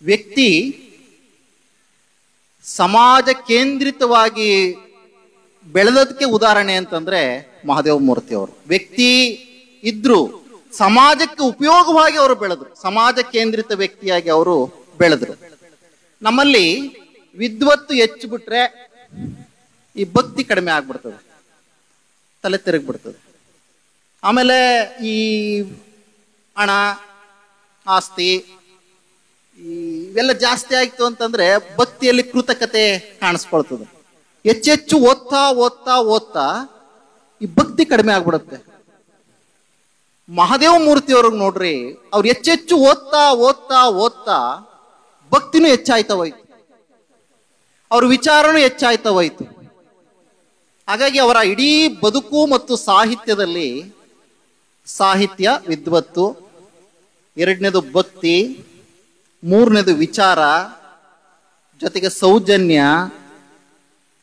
ವ್ಯಕ್ತಿ ಸಮಾಜ ಕೇಂದ್ರಿತವಾಗಿ ಬೆಳೆದದಕ್ಕೆ ಉದಾಹರಣೆ ಅಂತಂದ್ರೆ ಮಹಾದೇವ ಮೂರ್ತಿ ಅವರು. ವ್ಯಕ್ತಿ ಇದ್ರು, ಸಮಾಜಕ್ಕೆ ಉಪಯೋಗವಾಗಿ ಅವರು ಬೆಳೆದ್ರು, ಸಮಾಜ ಕೇಂದ್ರಿತ ವ್ಯಕ್ತಿಯಾಗಿ ಅವರು ಬೆಳೆದ್ರು. ನಮ್ಮಲ್ಲಿ ವಿದ್ವತ್ತು ಹೆಚ್ಚು ಬಿಟ್ರೆ ಈ ಭಕ್ತಿ ಕಡಿಮೆ ಆಗ್ಬಿಡ್ತದೆ, ತಲೆ ತಿರುಗ್ಬಿಡ್ತದೆ. ಆಮೇಲೆ ಈ ಹಣ ಆಸ್ತಿ ಇವೆಲ್ಲ ಜಾಸ್ತಿ ಆಯ್ತು ಅಂತಂದ್ರೆ ಭಕ್ತಿಯಲ್ಲಿ ಕೃತಕತೆ ಕಾಣಿಸ್ಕೊಳ್ತದೆ. ಹೆಚ್ಚೆಚ್ಚು ಓದ್ತಾ ಓದ್ತಾ ಓದ್ತಾ ಈ ಭಕ್ತಿ ಕಡಿಮೆ ಆಗ್ಬಿಡುತ್ತೆ. ಮಹಾದೇವ ಮೂರ್ತಿಯವ್ರಿಗೆ ನೋಡ್ರಿ, ಅವ್ರು ಹೆಚ್ಚೆಚ್ಚು ಓದ್ತಾ ಓದ್ತಾ ಓದ್ತಾ ಭಕ್ತಿನೂ ಹೆಚ್ಚಾಯ್ತಾ ಹೋಯ್ತು, ಅವ್ರ ವಿಚಾರನೂ ಹೆಚ್ಚಾಯ್ತಾ ಹೋಯ್ತು. ಹಾಗಾಗಿ ಅವರ ಇಡೀ ಬದುಕು ಮತ್ತು ಸಾಹಿತ್ಯದಲ್ಲಿ ಸಾಹಿತ್ಯ, ವಿದ್ವತ್ತು, ಎರಡನೇದು ಭಕ್ತಿ, ಮೂರನೇದು ವಿಚಾರ, ಜೊತೆಗೆ ಸೌಜನ್ಯ,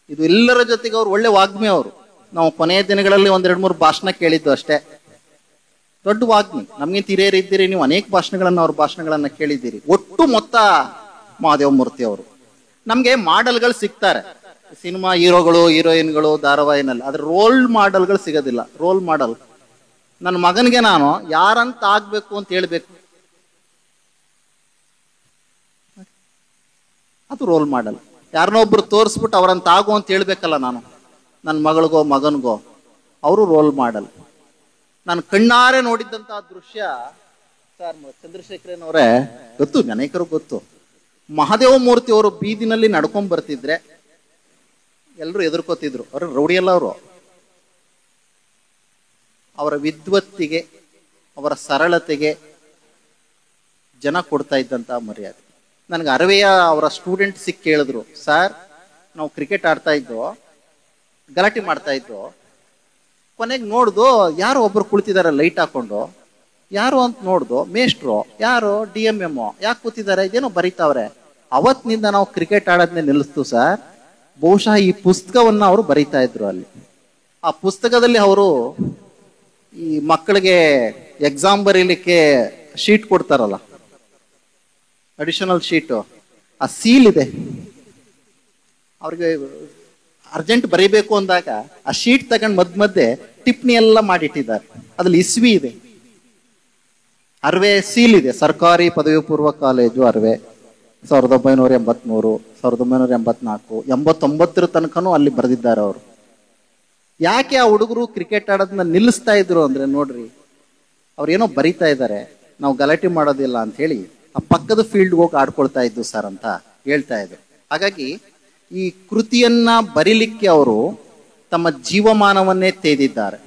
ಇದು ಎಲ್ಲರ ಜೊತೆಗೆ ಅವ್ರು ಒಳ್ಳೆ ವಾಗ್ಮಿ. ಅವರು ನಾವು ಕೊನೆಯ ದಿನಗಳಲ್ಲಿ ಒಂದೆರಡು ಮೂರು ಭಾಷಣ ಕೇಳಿದ್ದು ಅಷ್ಟೇ. ದೊಡ್ಡ ವಾಗ್ಮಿ, ನಮ್ಗಿಂತ ಹಿರಿಯರಿದ್ದೀರಿ, ನೀವು ಅನೇಕ ಭಾಷಣಗಳನ್ನ ಅವ್ರ ಭಾಷಣಗಳನ್ನ ಕೇಳಿದ್ದೀರಿ. ಒಟ್ಟು ಮೊತ್ತ ಮಹಾದೇವ ಮೂರ್ತಿ ಅವರು. ನಮ್ಗೆ ಮಾಡೆಲ್ಗಳು ಸಿಗ್ತಾರೆ, ಸಿನಿಮಾ ಹೀರೋಗಳು ಹೀರೋಯಿನ್ಗಳು ಧಾರಾವಾಹಿನಲ್ಲಿ, ಆದ್ರೆ ರೋಲ್ ಮಾಡೆಲ್ಗಳು ಸಿಗೋದಿಲ್ಲ. ರೋಲ್ ಮಾಡೆಲ್ ನನ್ನ ಮಗನಿಗೆ ನಾನು ಯಾರಂತ ಆಗ್ಬೇಕು ಅಂತ ಹೇಳ್ಬೇಕು, ಅದು ರೋಲ್ ಮಾಡೆಲ್. ಯಾರನ್ನೊಬ್ರು ತೋರಿಸ್ಬಿಟ್ಟು ಅವರಂತ ಆಗು ಅಂತ ಹೇಳ್ಬೇಕಲ್ಲ ನಾನು ನನ್ನ ಮಗಳಿಗೋ ಮಗನಿಗೋ, ಅವರು ರೋಲ್ ಮಾಡೆಲ್. ನಾನು ಕಣ್ಣಾರೆ ನೋಡಿದ್ದಂತಹ ದೃಶ್ಯ ಸರ್, ಚಂದ್ರಶೇಖರನವರೇ ಗೊತ್ತು, ಅನೇಕರು ಗೊತ್ತು. ಮಹಾದೇವ ಮೂರ್ತಿ ಅವರು ಬೀದಿನಲ್ಲಿ ನಡ್ಕೊಂಡ್ ಬರ್ತಿದ್ರೆ ಎಲ್ಲರೂ ಎದುರ್ಕೋತಿದ್ರು. ಅವ್ರ ರೌಡಿಯಲ್ಲ ಅವರು. ಅವರ ವಿದ್ವತ್ತಿಗೆ, ಅವರ ಸರಳತೆಗೆ ಜನ ಕೊಡ್ತಾ ಇದ್ದಂತಹ ಮರ್ಯಾದೆ. ನನಗೆ ಅರವೆಯ ಅವರ ಸ್ಟೂಡೆಂಟ್ ಸಿಕ್ಕಿ ಕೇಳಿದ್ರು, ಸರ್ ನಾವು ಕ್ರಿಕೆಟ್ ಆಡ್ತಾ ಇದ್ದೋ, ಗಲಾಟೆ ಮಾಡ್ತಾ ಇದ್ದೋ, ಕೊನೆಗೆ ನೋಡ್ದು ಯಾರು ಒಬ್ರು ಕುಳಿತಿದ್ದಾರೆ ಲೈಟ್ ಹಾಕೊಂಡು, ಯಾರು ಅಂತ ನೋಡ್ದು ಮೇಷ್ಟ್ರು, ಯಾರು DMM, ಯಾಕೆ ಕೂತಿದ್ದಾರೆ, ಇದೇನೋ ಬರೀತಾವ್ರೆ. ಅವತ್ತಿನಿಂದ ನಾವು ಕ್ರಿಕೆಟ್ ಆಡೋದನ್ನೇ ನಿಲ್ಲಿಸ್ತು ಸರ್. ಬಹುಶಃ ಈ ಪುಸ್ತಕವನ್ನ ಅವರು ಬರೀತಾ ಇದ್ರು. ಅಲ್ಲಿ ಆ ಪುಸ್ತಕದಲ್ಲಿ ಅವರು ಈ ಮಕ್ಕಳಿಗೆ ಎಕ್ಸಾಮ್ ಬರೀಲಿಕ್ಕೆ ಶೀಟ್ ಕೊಡ್ತಾರಲ್ಲ, ಅಡಿಷನಲ್ ಶೀಟು, ಆ ಸೀಲ್ ಇದೆ. ಅವ್ರಿಗೆ ಅರ್ಜೆಂಟ್ ಬರೀಬೇಕು ಅಂದಾಗ ಆ ಶೀಟ್ ತಗೊಂಡು ಮಧ್ಯೆ ಟಿಪ್ಪಣಿ ಎಲ್ಲ ಮಾಡಿಟ್ಟಿದ್ದಾರೆ. ಅದ್ರಲ್ಲಿ ಇಸ್ವಿ ಇದೆ, ಅರ್ವೆ ಸೀಲ್ ಇದೆ. ಸರ್ಕಾರಿ ಪದವಿ ಪೂರ್ವ ಕಾಲೇಜು ಅರ್ವೆ, 1983, 1984, 89 ತನಕನೂ ಅಲ್ಲಿ ಬರೆದಿದ್ದಾರೆ ಅವರು. ಯಾಕೆ ಆ ಹುಡುಗರು ಕ್ರಿಕೆಟ್ ಆಡೋದನ್ನ ನಿಲ್ಲಿಸ್ತಾ ಇದ್ರು ಅಂದ್ರೆ ನೋಡ್ರಿ, ಅವ್ರೇನೋ ಬರೀತಾ ಇದ್ದಾರೆ, ನಾವು ಗಲಾಟೆ ಮಾಡೋದಿಲ್ಲ ಅಂತ ಹೇಳಿ ಆ ಪಕ್ಕದ ಫೀಲ್ಡ್ ಹೋಗಿ ಆಡ್ಕೊಳ್ತಾ ಇದ್ದು ಸರ್ ಅಂತ ಹೇಳ್ತಾ ಇದ್ರು. ಹಾಗಾಗಿ ಈ ಕೃತಿಯನ್ನ ಬರೀಲಿಕ್ಕೆ ಅವರು ತಮ್ಮ ಜೀವಮಾನವನ್ನೇ ತೆಗೆದಿದ್ದಾರೆ,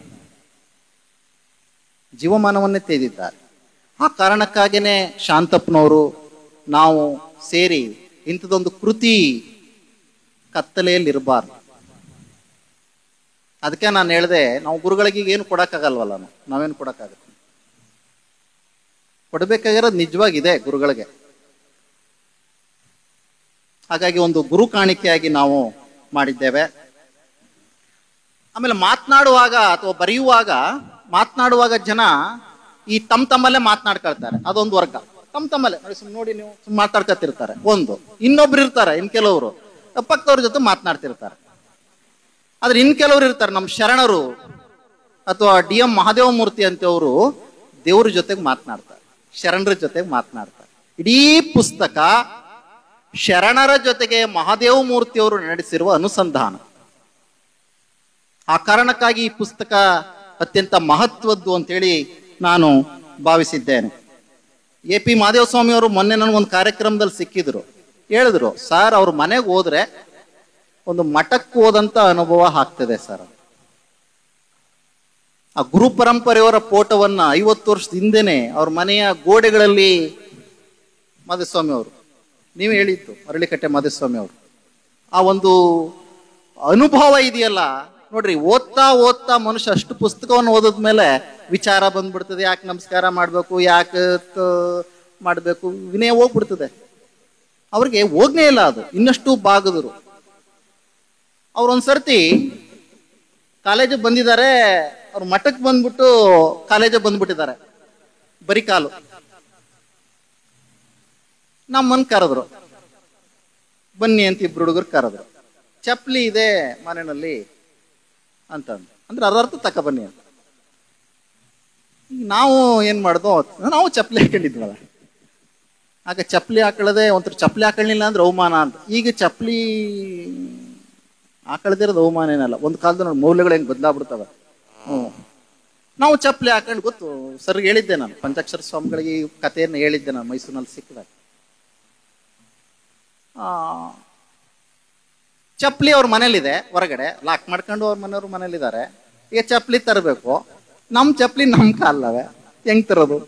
ಜೀವಮಾನವನ್ನೇ ತೆಗೆದಿದ್ದಾರೆ. ಆ ಕಾರಣಕ್ಕಾಗೇನೆ ಶಾಂತಪ್ಪನವರು ನಾವು ಸೇರಿ ಇಂಥದೊಂದು ಕೃತಿ ಕತ್ತಲೆಯಲ್ಲಿ ಇರಬಾರ್ದು. ಅದಕ್ಕೆ ನಾನು ಹೇಳಿದೆ, ನಾವು ಗುರುಗಳಿಗೆ ಏನು ಕೊಡಕ್ಕಾಗಲ್ವಲ್ಲ, ನಾವೇನು ಕೊಡಕ್ಕಾಗತ್ತೆ, ಕೊಡಬೇಕಾಗಿರೋದು ನಿಜವಾಗಿದೆ ಗುರುಗಳಿಗೆ. ಹಾಗಾಗಿ ಒಂದು ಗುರು ಕಾಣಿಕೆಯಾಗಿ ನಾವು ಮಾಡಿದ್ದೇವೆ. ಆಮೇಲೆ ಮಾತನಾಡುವಾಗ ಅಥವಾ ಮಾತನಾಡುವಾಗ ಜನ ಈ ತಮ್ಮಲ್ಲೇ ಮಾತನಾಡ್ಕೊಳ್ತಾರೆ. ಅದೊಂದು ವರ್ಗ ತಮ್ಮಲ್ಲೇ ನೋಡಿ, ನೀವು ಮಾತಾಡ್ಕೊತಿರ್ತಾರೆ. ಒಂದು ಇನ್ನೊಬ್ರು ಇರ್ತಾರೆ, ಇನ್ ಕೆಲವರು ಪಕ್ಕದವ್ರ ಜೊತೆ ಮಾತನಾಡ್ತಿರ್ತಾರೆ. ಆದ್ರೆ ಇನ್ ಕೆಲವ್ರು ಇರ್ತಾರೆ, ನಮ್ಮ ಶರಣರು ಅಥವಾ DM ಮಹಾದೇವ ಮೂರ್ತಿ ಅಂತವರು ದೇವ್ರ ಜೊತೆಗೆ ಮಾತನಾಡ್ತಾರೆ, ಶರಣರ ಜೊತೆಗೆ ಮಾತನಾಡ್ತಾರೆ. ಇಡೀ ಪುಸ್ತಕ ಶರಣರ ಜೊತೆಗೆ ಮಹಾದೇವ ಮೂರ್ತಿಯವರು ನಡೆಸಿರುವ ಅನುಸಂಧಾನ. ಆ ಕಾರಣಕ್ಕಾಗಿ ಈ ಪುಸ್ತಕ ಅತ್ಯಂತ ಮಹತ್ವದ್ದು ಅಂತೇಳಿ ನಾನು ಭಾವಿಸಿದ್ದೇನೆ. AP ಮಹಾದೇವ ಸ್ವಾಮಿ ಅವರು ಮೊನ್ನೆ ನನಗೊಂದು ಕಾರ್ಯಕ್ರಮದಲ್ಲಿ ಸಿಕ್ಕಿದ್ರು. ಹೇಳಿದ್ರು, ಸರ್ ಅವ್ರ ಮನೆಗೆ ಹೋದ್ರೆ ಒಂದು ಮಠಕ್ಕೆ ಹೋದಂತ ಅನುಭವ ಆಗ್ತದೆ ಸರ್. ಆ ಗುರು ಪರಂಪರೆಯವರ ಫೋಟೋವನ್ನ 50 ವರ್ಷದ ಹಿಂದೆನೆ ಅವ್ರ ಮನೆಯ ಗೋಡೆಗಳಲ್ಲಿ ಮಾಧುಸ್ವಾಮಿ ಅವರು, ನೀವು ಹೇಳಿದ್ದು ಅರಳಿಕಟ್ಟೆ ಮಾಧುಸ್ವಾಮಿ ಅವರು, ಆ ಒಂದು ಅನುಭವ ಇದೆಯಲ್ಲ ನೋಡ್ರಿ. ಓದ್ತಾ ಓದ್ತಾ ಮನುಷ್ಯ ಅಷ್ಟು ಪುಸ್ತಕವನ್ನು ಓದಿದ್ಮೇಲೆ ವಿಚಾರ ಬಂದ್ಬಿಡ್ತದೆ. ಯಾಕೆ ನಮಸ್ಕಾರ ಮಾಡ್ಬೇಕು, ಯಾಕೆ ಮಾಡ್ಬೇಕು, ವಿನಯ ಹೋಗ್ಬಿಡ್ತದೆ. ಅವ್ರಿಗೆ ಹೋಗ್ನೇ ಇಲ್ಲ ಅದು. ಇನ್ನಷ್ಟು ಬಾಗದರು. ಅವ್ರೊಂದ್ಸರ್ತಿ ಕಾಲೇಜಿಗೆ ಬಂದಿದ್ದಾರೆ, ಅವ್ರು ಮಠಕ್ಕೆ ಬಂದ್ಬಿಟ್ಟು ಕಾಲೇಜಿಗೆ ಬಂದ್ಬಿಟ್ಟಿದ್ದಾರೆ, ಬರೀ ಕಾಲು. ನಮ್ಮನ್ನು ಕರೆದ್ರು, ಬನ್ನಿ ಅಂತ ಇಬ್ರು ಹುಡುಗರು ಕರೆದ್ರು. ಚಪ್ಪಲಿ ಇದೆ ಮನೆಯಲ್ಲಿ ಅಂತಂದು, ಅಂದ್ರೆ ಅದರ್ಥ ತಕ ಬನ್ನಿ ಅಂತ. ನಾವು ಏನ್ ಮಾಡ್ದೋ, ನಾವು ಚಪ್ಪಲಿ ಹಾಕೊಂಡಿದ್ವಲ್ಲ, ಆಗ ಚಪ್ಪಲಿ ಹಾಕೊಳ್ಳದೆ ಒಂಥರ ಚಪ್ಪಲಿ ಹಾಕೊಳ್ಳಿಲ್ಲ ಅಂದ್ರೆ ಅವಮಾನ ಅಂತ. ಈಗ ಚಪ್ಪಲಿ ಹಾಕೊಳ್ದಿರೋದು ಅವಮಾನ ಏನಲ್ಲ, ಒಂದು ಕಾಲದ ನೋಡಿ ಮೌಲ್ಯಗಳು ಹೆಂಗೆ ಬದಲಾಗ್ಬಿಡ್ತವೆ. ನಾವು ಚಪ್ಪಲಿ ಹಾಕೊಂಡು, ಗೊತ್ತು ಸರ್ ಹೇಳಿದ್ದೆ ನಾನು, ಪಂಚಾಕ್ಷರ ಸ್ವಾಮಿಗಳಿಗೆ ಈ ಕಥೆಯನ್ನು ಹೇಳಿದ್ದೆ ನಾನು ಮೈಸೂರಿನಲ್ಲಿ ಸಿಕ್ಕಿದಾಗ. ಚಪ್ಪಲಿ ಅವ್ರ ಮನೇಲಿದೆ, ಹೊರಗಡೆ ಲಾಕ್ ಮಾಡ್ಕೊಂಡು ಅವ್ರ ಮನೆಯವ್ರ ಮನೇಲಿದ್ದಾರೆ. ಈಗ ಚಪ್ಪಲಿ ತರಬೇಕು, ನಮ್ಮ ಚಪ್ಪಲಿ ನಮ್ಮ ಕಾಲವೇ, ಹೆಂಗ್ ತರೋದು?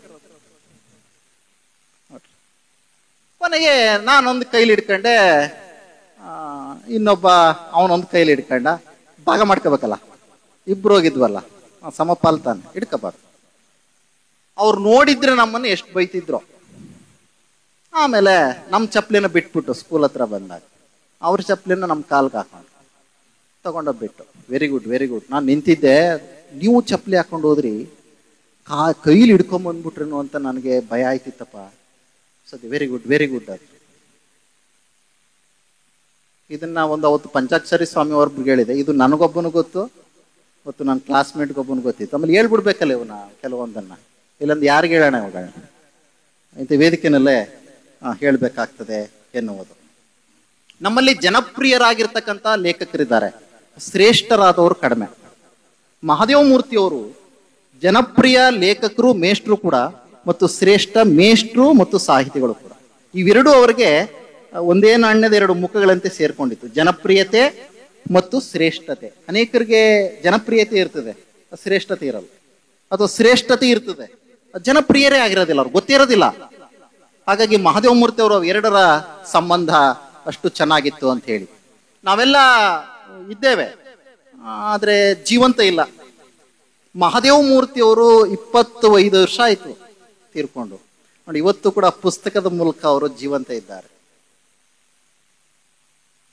ಕೊನೆಗೆ ನಾನೊಂದು ಕೈಲಿ ಹಿಡ್ಕೊಂಡೆ, ಇನ್ನೊಬ್ಬ ಅವನೊಂದು ಕೈಲಿ ಹಿಡ್ಕೊಂಡ. ಭಾಗ ಮಾಡ್ಕೋಬೇಕಲ್ಲ, ಇಬ್ರು ಹೋಗಿದ್ವಲ್ಲ, ಸಮಪಾಲ್ ತಾನೆ, ಹಿಡ್ಕೋಬಾರ್ದು. ಅವ್ರು ನೋಡಿದ್ರೆ ನಮ್ಮನ್ನು ಎಷ್ಟು ಬೈತಿದ್ರು. ಆಮೇಲೆ ನಮ್ಮ ಚಪ್ಪಲಿನ ಬಿಟ್ಬಿಟ್ಟು ಸ್ಕೂಲ್ ಹತ್ರ ಬಂದಾಗ ಅವ್ರ ಚಪ್ಪಲಿನ ನಮ್ಮ ಕಾಲ್ಗೆ ಹಾಕೊಂಡು ತಗೊಂಡೋಗ್ಬಿಟ್ಟು, ವೆರಿ ಗುಡ್ ವೆರಿ ಗುಡ್. ನಾನು ನಿಂತಿದ್ದೆ, ನೀವು ಚಪ್ಪಲಿ ಹಾಕೊಂಡು ಹೋದ್ರಿ, ಕೈಲಿ ಹಿಡ್ಕೊಂಬಂದ್ಬಿಟ್ರೇನು ಅಂತ ನನಗೆ ಭಯ ಆಯ್ತಿತ್ತಪ್ಪ. ಸದ್ಯ ವೆರಿ ಗುಡ್ ವೆರಿ ಗುಡ್ ಅದು. ಇದನ್ನ ಅವತ್ತು ಪಂಚಾಕ್ಷರಿ ಸ್ವಾಮಿ ಅವ್ರಿಗೆ ಹೇಳಿದೆ. ಇದು ನನಗೊಬ್ಬನು ಗೊತ್ತು, ಮತ್ತು ನನ್ನ ಕ್ಲಾಸ್ಮೇಟ್ಗೊಬ್ಬನು ಗೊತ್ತಿತ್ತು. ಆಮೇಲೆ ಹೇಳ್ಬಿಡ್ಬೇಕಲ್ಲ ಇವನ್ನ ಕೆಲವೊಂದನ್ನ, ಇಲ್ಲಂದ್ರೆ ಯಾರಿಗೆ ಹೇಳೋಣ ಇವಾಗ, ಇಂಥ ವೇದಿಕೆನಲ್ಲೇ ಹೇಳ್ಬೇಕಾಗ್ತದೆ ಎನ್ನುವುದು. ನಮ್ಮಲ್ಲಿ ಜನಪ್ರಿಯರಾಗಿರ್ತಕ್ಕಂಥ ಲೇಖಕರಿದ್ದಾರೆ, ಶ್ರೇಷ್ಠರಾದವರು ಕಡಿಮೆ. ಮಹಾದೇವ ಮೂರ್ತಿಯವರು ಜನಪ್ರಿಯ ಲೇಖಕರು, ಮೇಷ್ಟ್ರು ಕೂಡ, ಮತ್ತು ಶ್ರೇಷ್ಠ ಮೇಷ್ಟ್ರು ಮತ್ತು ಸಾಹಿತಿಗಳು ಕೂಡ. ಇವೆರಡು ಅವರಿಗೆ ಒಂದೇ ನಾಣ್ಯದ ಎರಡು ಮುಖಗಳಂತೆ ಸೇರ್ಕೊಂಡಿತ್ತು, ಜನಪ್ರಿಯತೆ ಮತ್ತು ಶ್ರೇಷ್ಠತೆ. ಅನೇಕರಿಗೆ ಜನಪ್ರಿಯತೆ ಇರ್ತದೆ, ಶ್ರೇಷ್ಠತೆ ಇರಲ್ಲ, ಅಥವಾ ಶ್ರೇಷ್ಠತೆ ಇರ್ತದೆ, ಜನಪ್ರಿಯರೇ ಆಗಿರೋದಿಲ್ಲ, ಅವ್ರು ಗೊತ್ತಿರೋದಿಲ್ಲ. ಹಾಗಾಗಿ ಮಹಾದೇವ ಮೂರ್ತಿ ಅವರು ಎರಡರ ಸಂಬಂಧ ಅಷ್ಟು ಚೆನ್ನಾಗಿತ್ತು ಅಂತ ಹೇಳಿ ನಾವೆಲ್ಲ ಇದ್ದೇವೆ, ಆದ್ರೆ ಜೀವಂತ ಇಲ್ಲ. ಮಹಾದೇವ ಮೂರ್ತಿಯವರು 25 ವರ್ಷ ಆಯ್ತು ತೀರ್ಕೊಂಡು. ನೋಡಿ, ಇವತ್ತು ಕೂಡ ಪುಸ್ತಕದ ಮೂಲಕ ಅವರು ಜೀವಂತ ಇದ್ದಾರೆ.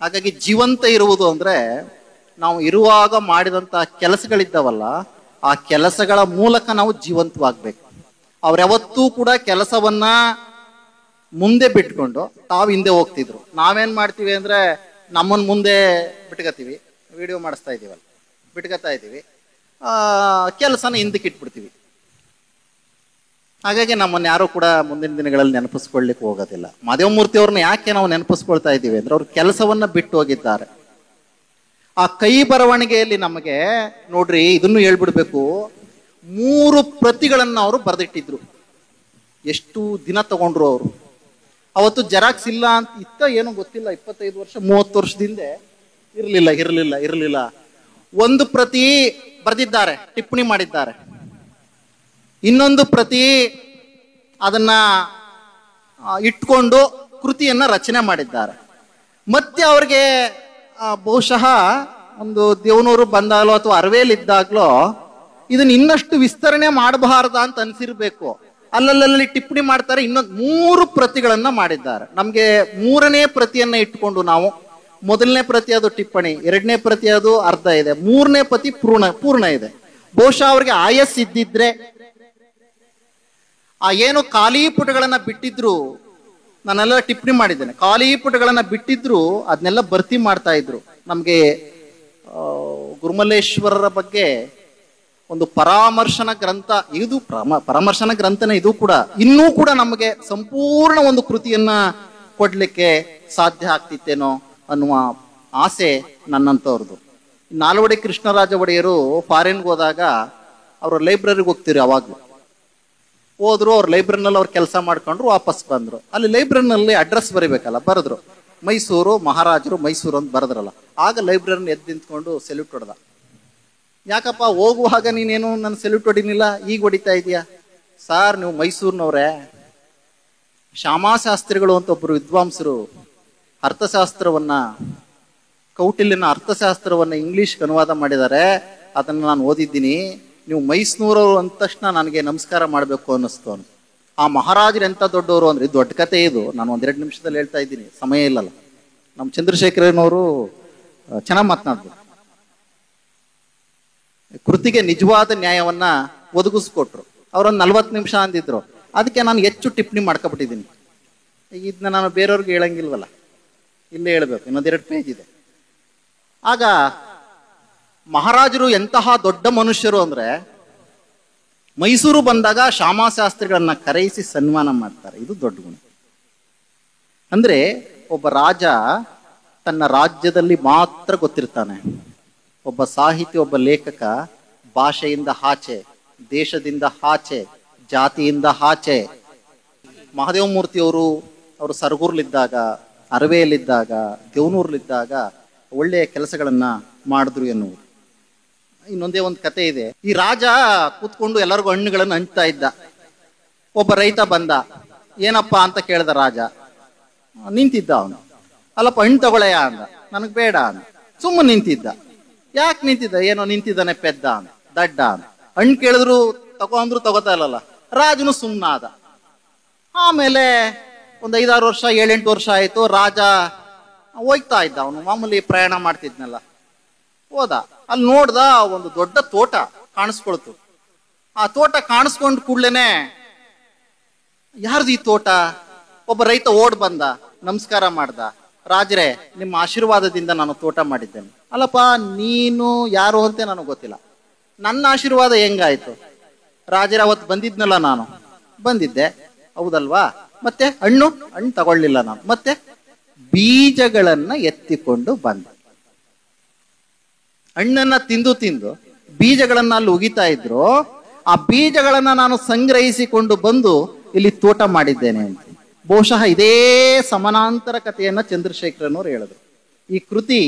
ಹಾಗಾಗಿ ಜೀವಂತ ಇರುವುದು ಅಂದ್ರೆ ನಾವು ಇರುವಾಗ ಮಾಡಿದಂತ ಕೆಲಸಗಳಿದ್ದಾವಲ್ಲ, ಆ ಕೆಲಸಗಳ ಮೂಲಕ ನಾವು ಜೀವಂತವಾಗ್ಬೇಕು. ಅವ್ರ್ಯಾವತ್ತೂ ಕೂಡ ಕೆಲಸವನ್ನ ಮುಂದೆ ಬಿಟ್ಕೊಂಡು ತಾವು ಹಿಂದೆ ಹೋಗ್ತಿದ್ರು. ನಾವೇನ್ ಮಾಡ್ತೀವಿ ಅಂದ್ರೆ ನಮ್ಮನ್ ಮುಂದೆ ಬಿಟ್ಕತೀವಿ, ವಿಡಿಯೋ ಮಾಡಿಸ್ತಾ ಇದೀವಲ್ಲ, ಬಿಟ್ಕತಾ ಇದೀವಿ, ಕೆಲಸನ ಹಿಂದಕ್ಕೆ ಇಟ್ಬಿಡ್ತೀವಿ. ಹಾಗಾಗಿ ನಮ್ಮನ್ನ ಯಾರು ಕೂಡ ಮುಂದಿನ ದಿನಗಳಲ್ಲಿ ನೆನಪಿಸ್ಕೊಳ್ಲಿಕ್ಕೆ ಹೋಗೋದಿಲ್ಲ. ಮಹಾದೇವ ಮೂರ್ತಿ ಅವ್ರನ್ನ ಯಾಕೆ ನಾವು ನೆನಪಿಸ್ಕೊಳ್ತಾ ಇದ್ದೀವಿ ಅಂದ್ರೆ ಅವ್ರ ಕೆಲಸವನ್ನ ಬಿಟ್ಟು ಹೋಗಿದ್ದಾರೆ. ಆ ಕೈ ಬರವಣಿಗೆಯಲ್ಲಿ ನಮಗೆ ನೋಡ್ರಿ, ಇದನ್ನು ಹೇಳ್ಬಿಡ್ಬೇಕು, 3 ಪ್ರತಿಗಳನ್ನ ಅವರು ಬರೆದಿಟ್ಟಿದ್ರು. ಎಷ್ಟು ದಿನ ತಗೊಂಡ್ರು ಅವರು. ಅವತ್ತು ಜೆರಾಕ್ಸ್ ಇಲ್ಲ ಅಂತ ಇತ್ತ, ಏನೋ ಗೊತ್ತಿಲ್ಲ, 25 ವರ್ಷ 30 ವರ್ಷದಿಂದ ಇರಲಿಲ್ಲ. ಒಂದು ಪ್ರತಿ ಬರೆದಿದ್ದಾರೆ, ಟಿಪ್ಪಣಿ ಮಾಡಿದ್ದಾರೆ. ಇನ್ನೊಂದು ಪ್ರತಿ ಅದನ್ನ ಇಟ್ಕೊಂಡು ಕೃತಿಯನ್ನ ರಚನೆ ಮಾಡಿದ್ದಾರೆ. ಮತ್ತೆ ಅವ್ರಿಗೆ ಬಹುಶಃ ಒಂದು ದೇವನೂರು ಬಂದಾಗಲೋ ಅಥವಾ ಅರವೇಲಿದ್ದಾಗ್ಲೋ ಇದನ್ನ ಇನ್ನಷ್ಟು ವಿಸ್ತರಣೆ ಮಾಡಬಾರ್ದ ಅಂತ ಅನ್ಸಿರ್ಬೇಕು. ಅಲ್ಲಲ್ಲಿ ಟಿಪ್ಪಣಿ ಮಾಡ್ತಾರೆ. ಇನ್ನೊಂದು 3 ಪ್ರತಿಗಳನ್ನ ಮಾಡಿದ್ದಾರೆ. ನಮ್ಗೆ 3ನೇ ಪ್ರತಿಯನ್ನ ಇಟ್ಕೊಂಡು ನಾವು, ಮೊದಲನೇ ಪ್ರತಿ ಅದು ಟಿಪ್ಪಣಿ, 2ನೇ ಪ್ರತಿ ಅದು ಅರ್ಧ ಇದೆ, 3ನೇ ಪ್ರತಿ ಪೂರ್ಣ ಇದೆ. ಬಹುಶಃ ಅವ್ರಿಗೆ ಆಯಸ್ ಇದ್ದಿದ್ರೆ ಆ ಏನು ಖಾಲಿ ಪುಟಗಳನ್ನ ಬಿಟ್ಟಿದ್ರು, ನಾನೆಲ್ಲ ಟಿಪ್ಪಣಿ ಮಾಡಿದ್ದೇನೆ, ಖಾಲಿ ಪುಟಗಳನ್ನ ಬಿಟ್ಟಿದ್ರು ಅದನ್ನೆಲ್ಲ ಭರ್ತಿ ಮಾಡ್ತಾ ಇದ್ರು. ನಮ್ಗೆ ಗುರುಮಲ್ಲೇಶ್ವರರ ಬಗ್ಗೆ ಒಂದು ಪರಾಮರ್ಶನ ಗ್ರಂಥ, ಇದು ಪರಾಮರ್ಶನ ಗ್ರಂಥನೇ ಇದು ಕೂಡ, ಇನ್ನೂ ಕೂಡ ನಮಗೆ ಸಂಪೂರ್ಣ ಒಂದು ಕೃತಿಯನ್ನ ಕೊಡ್ಲಿಕ್ಕೆ ಸಾಧ್ಯ ಆಗ್ತಿತ್ತೇನೋ ಅನ್ನುವ ಆಸೆ ನನ್ನಂತವ್ರದ್ದು. ನಾಲ್ವಡಿ ಕೃಷ್ಣರಾಜ ಒಡೆಯರು ಫಾರಿನ್ಗೆ ಹೋದಾಗ ಅವರು ಲೈಬ್ರರಿಗೆ ಹೋಗ್ತಿರು. ಯಾವಾಗ್ಲೂ ಹೋದ್ರು, ಅವ್ರ ಲೈಬ್ರರಿನಲ್ಲಿ ಅವ್ರು ಕೆಲಸ ಮಾಡ್ಕೊಂಡ್ರು, ವಾಪಸ್ ಬಂದ್ರು. ಅಲ್ಲಿ ಲೈಬ್ರರಿನಲ್ಲಿ ಅಡ್ರೆಸ್ ಬರೀಬೇಕಲ್ಲ, ಬರೆದ್ರು ಮೈಸೂರು ಮಹಾರಾಜರು ಮೈಸೂರು ಅಂತ ಬರೆದ್ರಲ್ಲ. ಆಗ ಲೈಬ್ರರಿನ ಎದ್ದು ನಿಂತ್ಕೊಂಡು ಸೆಲ್ಯೂಟ್ ಹೊಡೆದ. ಯಾಕಪ್ಪ, ಹೋಗುವಾಗ ನೀನೇನು ನನ್ನ ಸೆಲ್ಯೂಟ್ ಹೊಡಿನಿಲ್ಲ, ಈಗ ಹೊಡಿತಾ ಇದೀಯಾ? ಸಾರ್, ನೀವು ಮೈಸೂರಿನವ್ರೆ. ಶ್ಯಾಮಾಶಾಸ್ತ್ರಿಗಳು ಅಂತ ಒಬ್ಬರು ವಿದ್ವಾಂಸರು ಅರ್ಥಶಾಸ್ತ್ರವನ್ನ, ಕೌಟಿಲ್ಯನ ಅರ್ಥಶಾಸ್ತ್ರವನ್ನ ಇಂಗ್ಲಿಷ್ಗೆ ಅನುವಾದ ಮಾಡಿದ್ದಾರೆ. ಅದನ್ನ ನಾನು ಓದಿದ್ದೀನಿ. ನೀವು ಮೈಸೂರವರು ಅಂದ ತಕ್ಷಣ ನನಗೆ ನಮಸ್ಕಾರ ಮಾಡಬೇಕು ಅನ್ನಿಸ್ತು ಅಂತ. ಆ ಮಹಾರಾಜರು ಎಂತ ದೊಡ್ಡವರು ಅಂದ್ರೆ, ದೊಡ್ಡ ಕತೆ ಇದು, ನಾನು 1-2 ನಿಮಿಷದಲ್ಲಿ ಹೇಳ್ತಾ ಇದ್ದೀನಿ, ಸಮಯ ಇಲ್ಲಲ್ಲ. ನಮ್ಮ ಚಂದ್ರಶೇಖರನವರು ಚೆನ್ನಾಗಿ ಮಾತನಾಡ್ಬೋದು. ಕೃತಿಗೆ ನಿಜವಾದ ನ್ಯಾಯವನ್ನ ಒದಗಿಸ್ಕೊಟ್ರು. ಅವರೊಂದು 40 ನಿಮಿಷ ಅಂದಿದ್ರು. ಅದಕ್ಕೆ ನಾನು ಹೆಚ್ಚು ಟಿಪ್ಪಣಿ ಮಾಡ್ಕೊಬಿಟ್ಟಿದ್ದೀನಿ. ಇದನ್ನ ನಾನು ಬೇರೆಯವ್ರಿಗೆ ಹೇಳಂಗಿಲ್ವಲ್ಲ, ಇಲ್ಲೇ ಹೇಳ್ಬೇಕು, ಇನ್ನೊಂದೆರಡು ಪೇಜ್ ಇದೆ. ಆಗ ಮಹಾರಾಜರು ಎಂತಹ ದೊಡ್ಡ ಮನುಷ್ಯರು ಅಂದ್ರೆ, ಮೈಸೂರು ಬಂದಾಗ ಶ್ಯಾಮಾಶಾಸ್ತ್ರಿಗಳನ್ನ ಕರೆಯಿಸಿ ಸನ್ಮಾನ ಮಾಡ್ತಾರೆ. ಇದು ದೊಡ್ಡ ಗುಣ. ಅಂದ್ರೆ ಒಬ್ಬ ರಾಜ ತನ್ನ ರಾಜ್ಯದಲ್ಲಿ ಮಾತ್ರ ಗೊತ್ತಿರ್ತಾನೆ. ಒಬ್ಬ ಸಾಹಿತಿ, ಒಬ್ಬ ಲೇಖಕ ಭಾಷೆಯಿಂದ ಆಚೆ, ದೇಶದಿಂದ ಆಚೆ, ಜಾತಿಯಿಂದ ಆಚೆ. ಮಹಾದೇವ ಮೂರ್ತಿಯವರು ಅವರು ಸರಗೂರ್ಲಿದ್ದಾಗ, ಅರವೆಯಲ್ಲಿದ್ದಾಗ, ದೇವನೂರ್ಲಿದ್ದಾಗ ಒಳ್ಳೆಯ ಕೆಲಸಗಳನ್ನ ಮಾಡಿದ್ರು ಎನ್ನುವುದು. ಇನ್ನೊಂದೇ ಒಂದು ಕತೆ ಇದೆ. ಈ ರಾಜ ಕೂತ್ಕೊಂಡು ಎಲ್ಲರಿಗೂ ಹಣ್ಣುಗಳನ್ನು ಹಂಚ್ತಾ ಇದ್ದ. ಒಬ್ಬ ರೈತ ಬಂದ. ಏನಪ್ಪಾ ಅಂತ ಕೇಳ್ದ ರಾಜ. ನಿಂತಿದ್ದ ಅವನು. ಅಲ್ಲಪ್ಪ ಹಣ್ಣು ತಗೊಳೆಯ ಅಂದ. ನನಗ್ ಬೇಡ ಅಂದ. ಸುಮ್ಮನೆ ನಿಂತಿದ್ದ. ಯಾಕೆ ನಿಂತಿದ್ದ? ಏನೋ ನಿಂತಿದ್ದಾನೆ ಪೆದ್ದ ಅಂದ, ದಡ್ಡ ಅಂದ. ಹಣ್ಣು ಕೇಳಿದ್ರು ತಗೊಂಡ್ರು ತಗೋತಾ ಇಲ್ಲಲ್ಲ. ರಾಜನು ಸುಮ್ಮನಾದ. ಆಮೇಲೆ ಒಂದು 5-6 ವರ್ಷ, 7-8 ವರ್ಷ ಆಯ್ತು. ರಾಜ ಹೋಗ್ತಾ ಇದ್ದ. ಅವನು ಮಾಮೂಲಿ ಪ್ರಯಾಣ ಮಾಡ್ತಿದ್ನಲ್ಲ. ಹೋದ. ಅಲ್ಲಿ ನೋಡ್ದ, ಒಂದು ದೊಡ್ಡ ತೋಟ ಕಾಣಿಸ್ಕೊಳ್ತು. ಆ ತೋಟ ಕಾಣಿಸ್ಕೊಂಡ್ ಕೂಡ್ಲೇನೆ, ಯಾರ್ದು ಈ ತೋಟ? ಒಬ್ಬ ರೈತ ಓಡ್ ಬಂದ, ನಮಸ್ಕಾರ ಮಾಡ್ದ. ರಾಜರೇ, ನಿಮ್ಮ ಆಶೀರ್ವಾದದಿಂದ ನಾನು ತೋಟ ಮಾಡಿದ್ದೇನೆ. ಅಲ್ಲಪ್ಪ, ನೀನು ಯಾರು ಅಂತ ನನಗೆ ಗೊತ್ತಿಲ್ಲ, ನನ್ನ ಆಶೀರ್ವಾದ ಹೆಂಗಾಯ್ತು? ರಾಜರೇ, ಅವತ್ತು ಬಂದಿದ್ನಲ್ಲ ನಾನು. ಬಂದಿದ್ದೆ, ಹೌದಲ್ವಾ? ಮತ್ತೆ ಹಣ್ಣು ತಗೊಳ್ಳಿಲ್ಲ ನಾನು. ಮತ್ತೆ ಬೀಜಗಳನ್ನ ಎತ್ತಿಕೊಂಡು ಬಂದೆ. ಹಣ್ಣನ್ನ ತಿಂದು ಬೀಜಗಳನ್ನ ಅಲ್ಲಿ ಉಗಿತಾ ಇದ್ರು. ಆ ಬೀಜಗಳನ್ನ ನಾನು ಸಂಗ್ರಹಿಸಿಕೊಂಡು ಬಂದು ಇಲ್ಲಿ ತೋಟ ಮಾಡಿದ್ದೇನೆ ಅಂತ. ಬಹುಶಃ ಇದೇ ಸಮಾನಾಂತರ ಕಥೆಯನ್ನ ಚಂದ್ರಶೇಖರನವರು ಹೇಳಿದ್ರು. ಈ ಕೃತಿ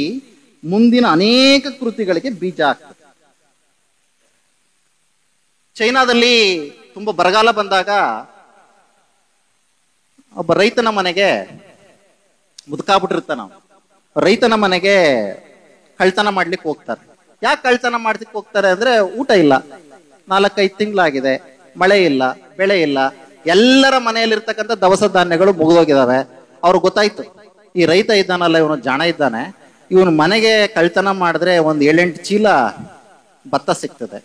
ಮುಂದಿನ ಅನೇಕ ಕೃತಿಗಳಿಗೆ ಬೀಜ ಆಗ್ತದೆ. ಚೈನಾದಲ್ಲಿ ತುಂಬಾ ಬರಗಾಲ ಬಂದಾಗ ಒಬ್ಬ ರೈತನ ಮನೆಗೆ ಮುದುಕಾಬಿಟ್ಟಿರ್ತಾನ. ರೈತನ ಮನೆಗೆ ಕಳ್ತನ ಮಾಡ್ಲಿಕ್ಕೆ ಹೋಗ್ತಾರೆ. ಯಾಕೆ ಕಳ್ತನ ಮಾಡ್ಲಿಕ್ಕೆ ಹೋಗ್ತಾರೆ ಅಂದ್ರೆ, ಊಟ ಇಲ್ಲ, 4-5 ತಿಂಗಳಾಗಿದೆ, ಮಳೆ ಇಲ್ಲ, ಬೆಳೆ ಇಲ್ಲ, ಎಲ್ಲರ ಮನೆಯಲ್ಲಿರ್ತಕ್ಕಂಥ ದವಸ ಧಾನ್ಯಗಳು ಮುಗಿದೋಗಿದಾವೆ. ಅವ್ರಿಗೆ ಗೊತ್ತಾಯ್ತು, ಈ ರೈತ ಇದ್ದಾನಲ್ಲ, ಇವನು ಜಾಣ ಇದ್ದಾನೆ, ಇವನು ಮನೆಗೆ ಕಳ್ತನ ಮಾಡಿದ್ರೆ ಒಂದು 7-8 ಚೀಲ ಭತ್ತ ಸಿಗ್ತದೆ,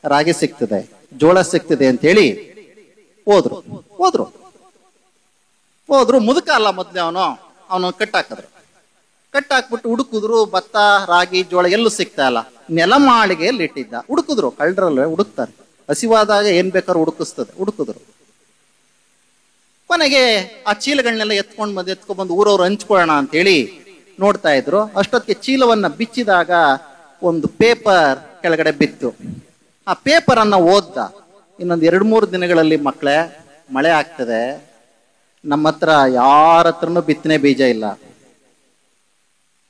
ರಾಗಿ ಸಿಗ್ತದೆ, ಜೋಳ ಸಿಗ್ತದೆ ಅಂತ ಹೇಳಿ ಹೋದ್ರು. ಮುದುಕ ಅಲ್ಲ ಮೊದ್ಲೇ ಅವನು ಕಟ್ಟಾಕ್ಬಿಟ್ಟು ಹುಡುಕಿದ್ರು. ಭತ್ತ, ರಾಗಿ, ಜೋಳ ಎಲ್ಲೂ ಸಿಗ್ತಾ ಇಲ್ಲ. ನೆಲಮಾಳಿಗೆಯಲ್ಲಿ ಇಟ್ಟಿದ್ದ. ಹುಡುಕಿದ್ರು, ಕಳ್ಳರಲ್ಲೇ ಹುಡುಕ್ತಾರೆ, ಹಸಿವಾದಾಗ ಏನ್ ಬೇಕಾದ್ರೂ ಹುಡುಕಿದ್ರು. ಕೊನೆಗೆ ಆ ಚೀಲಗಳನ್ನೆಲ್ಲ ಎತ್ಕೊಂಡ್ಬಂದು ಊರವ್ರು ಹಂಚ್ಕೊಳ್ಳೋಣ ಅಂತ ಹೇಳಿ ನೋಡ್ತಾ ಇದ್ರು. ಅಷ್ಟೊತ್ತಿಗೆ ಚೀಲವನ್ನ ಬಿಚ್ಚಿದಾಗ ಒಂದು ಪೇಪರ್ ಕೆಳಗಡೆ ಬಿತ್ತು. ಆ ಪೇಪರ್ ಅನ್ನ ಓದ್ದ. ಇನ್ನೊಂದು 2-3 ದಿನಗಳಲ್ಲಿ ಮಕ್ಕಳೇ ಮಳೆ ಆಗ್ತದೆ, ನಮ್ಮ ಹತ್ರ ಯಾರ ಹತ್ರನೂ ಬಿತ್ತನೆ ಬೀಜ ಇಲ್ಲ,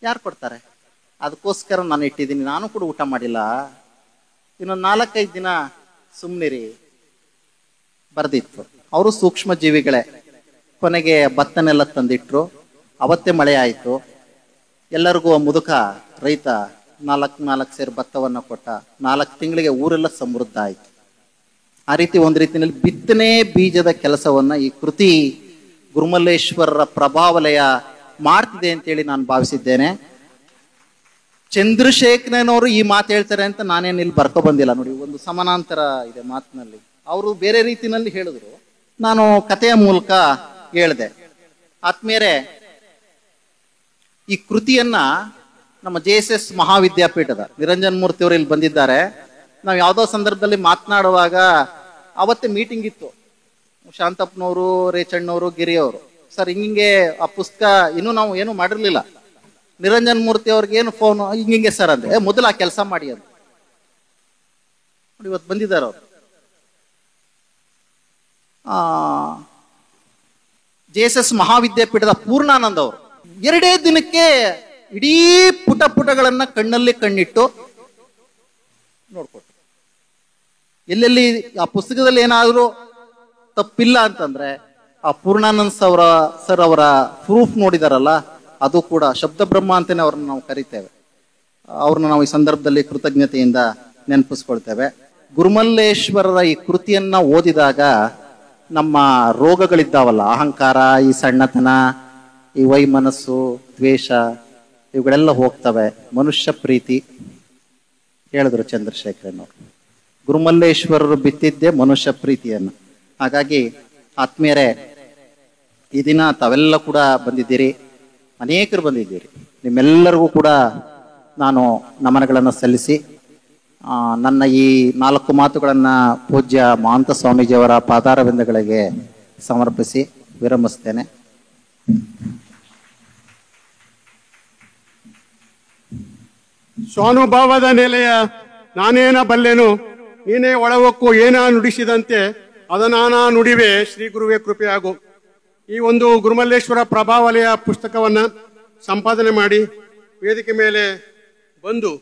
ಯಾರು ಕೊಡ್ತಾರೆ? ಅದಕ್ಕೋಸ್ಕರ ನಾನು ಇಟ್ಟಿದ್ದೀನಿ, ನಾನು ಕೂಡ ಊಟ ಮಾಡಿಲ್ಲ, ಇನ್ನೊಂದು 4-5 ದಿನ ಸುಮ್ನಿರಿ ಬರ್ದಿತ್ತು. ಅವರು ಸೂಕ್ಷ್ಮ ಜೀವಿಗಳೇ. ಕೊನೆಗೆ ಭತ್ತನೆಲ್ಲ ತಂದಿಟ್ರು. ಅವತ್ತೇ ಮಳೆ ಆಯ್ತು. ಎಲ್ಲರಿಗೂ ಮುದುಕ ರೈತ 4 ಸೇರು ಭತ್ತವನ್ನ ಕೊಟ್ಟ. 4 ತಿಂಗಳಿಗೆ ಊರೆಲ್ಲ ಸಮೃದ್ಧ ಆಯ್ತು. ಆ ರೀತಿ ಒಂದು ರೀತಿಯಲ್ಲಿ ಬಿತ್ತನೆ ಬೀಜದ ಕೆಲಸವನ್ನ ಈ ಕೃತಿ ಗುರುಮಲ್ಲೇಶ್ವರರ ಪ್ರಭಾವಲಯ ಮಾಡ್ತಿದೆ ಅಂತೇಳಿ ನಾನು ಭಾವಿಸಿದ್ದೇನೆ. ಚಂದ್ರಶೇಖರನವರು ಈ ಮಾತು ಹೇಳ್ತಾರೆ ಅಂತ ನಾನೇನು ಇಲ್ಲಿ ಬರ್ಕೊ ಬಂದಿಲ್ಲ. ನೋಡಿ, ಒಂದು ಸಮಾನಾಂತರ ಇದೆ ಮಾತಿನಲ್ಲಿ. ಅವರು ಬೇರೆ ರೀತಿನಲ್ಲಿ ಹೇಳಿದ್ರು, ನಾನು ಕಥೆಯ ಮೂಲಕ ಹೇಳಿದೆ. ಆತ್ಮೀಯರೇ, ಈ ಕೃತಿಯನ್ನ ನಮ್ಮ JSS ಮಹಾವಿದ್ಯಾಪೀಠದ ನಿರಂಜನ್ ಮೂರ್ತಿ ಅವರು ಇಲ್ಲಿ ಬಂದಿದ್ದಾರೆ. ನಾವು ಯಾವುದೋ ಸಂದರ್ಭದಲ್ಲಿ ಮಾತನಾಡುವಾಗ ಅವತ್ತೇ ಮೀಟಿಂಗ್ ಇತ್ತು. ಶಾಂತಪ್ಪನವರು, ರೇಚಣ್ಣವರು, ಗಿರಿಯವರು, ಸರ್ ಹಿಂಗೆ ಆ ಪುಸ್ತಕ ಇನ್ನೂ ನಾವು ಏನು ಮಾಡಿರ್ಲಿಲ್ಲ. ನಿರಂಜನ್ ಮೂರ್ತಿ ಅವ್ರಿಗೆ ಏನು ಫೋನ್, ಹಿಂಗೆ ಸರ್ ಅಂದ್ರೆ, ಮೊದಲು ಆ ಕೆಲಸ ಮಾಡಿ ಅಂತ. ನೋಡಿ, ಇವತ್ತು ಬಂದಿದ್ದಾರೆ ಅವರು. JSS ಮಹಾವಿದ್ಯಾಪೀಠದ ಪೂರ್ಣಾನಂದ್ ಅವರು 2 ದಿನಕ್ಕೆ ಇಡೀ ಪುಟಗಳನ್ನ ಕಣ್ಣಲ್ಲಿ ಕಣ್ಣಿಟ್ಟು ನೋಡ್ಕೊಟ್ರು. ಎಲ್ಲೆಲ್ಲಿ ಆ ಪುಸ್ತಕದಲ್ಲಿ ಏನಾದರೂ ತಪ್ಪಿಲ್ಲ ಅಂತಂದ್ರೆ ಆ ಪೂರ್ಣಾನಂದ್ ಸರ್ ಅವರ ಪ್ರೂಫ್ ನೋಡಿದಾರಲ್ಲ, ಅದು ಕೂಡ ಶಬ್ದ ಬ್ರಹ್ಮ ಅಂತಾನೆ ಅವ್ರನ್ನ ನಾವು ಕರಿತೇವೆ. ಅವ್ರನ್ನ ನಾವು ಈ ಸಂದರ್ಭದಲ್ಲಿ ಕೃತಜ್ಞತೆಯಿಂದ ನೆನಪಿಸ್ಕೊಳ್ತೇವೆ. ಗುರುಮಲ್ಲೇಶ್ವರರ ಈ ಕೃತಿಯನ್ನ ಓದಿದಾಗ ನಮ್ಮ ರೋಗಗಳಿದ್ದಾವಲ್ಲ, ಅಹಂಕಾರ, ಈ ಸಣ್ಣತನ, ಈ ವೈಮನಸ್ಸು, ದ್ವೇಷ, ಇವುಗಳೆಲ್ಲ ಹೋಗ್ತವೆ. ಮನುಷ್ಯ ಪ್ರೀತಿ ಹೇಳಿದ್ರು ಚಂದ್ರಶೇಖರನವರು. ಗುರುಮಲ್ಲೇಶ್ವರರು ಬಿತ್ತಿದ್ದೇ ಮನುಷ್ಯ ಪ್ರೀತಿಯನ್ನು. ಹಾಗಾಗಿ ಆತ್ಮೀಯರೇ, ಈ ದಿನ ತಾವೆಲ್ಲ ಕೂಡ ಬಂದಿದ್ದೀರಿ, ಅನೇಕರು ಬಂದಿದ್ದೀರಿ. ನಿಮ್ಮೆಲ್ಲರಿಗೂ ಕೂಡ ನಾನು ನಮನಗಳನ್ನು ಸಲ್ಲಿಸಿ ನನ್ನ ಈ 4 ಮಾತುಗಳನ್ನು ಪೂಜ್ಯ ಮಹಾಂತ ಸ್ವಾಮೀಜಿಯವರ ಪಾದಾರವಿಂದಗಳಿಗೆ ಸಮರ್ಪಿಸಿ ವಿರಮಿಸ್ತೇನೆ. ಸ್ವಾನುಭಾವದ ನೆಲೆಯ ನಾನೇನ ಬಲ್ಲೆನು, ನೀನೇ ಒಳವೊಕ್ಕು ಏನ ನುಡಿಸಿದಂತೆ ಅದನಾನಾ ನುಡಿವೆ, ಶ್ರೀ ಗುರುವೇ ಕೃಪೆಯಾಗು. ಈ ಒಂದು ಗುರುಮಲ್ಲೇಶ್ವರ ಪ್ರಭಾವಲಯ ಪುಸ್ತಕವನ್ನ ಸಂಪಾದನೆ ಮಾಡಿ ವೇದಿಕೆ ಮೇಲೆ ಬಂದು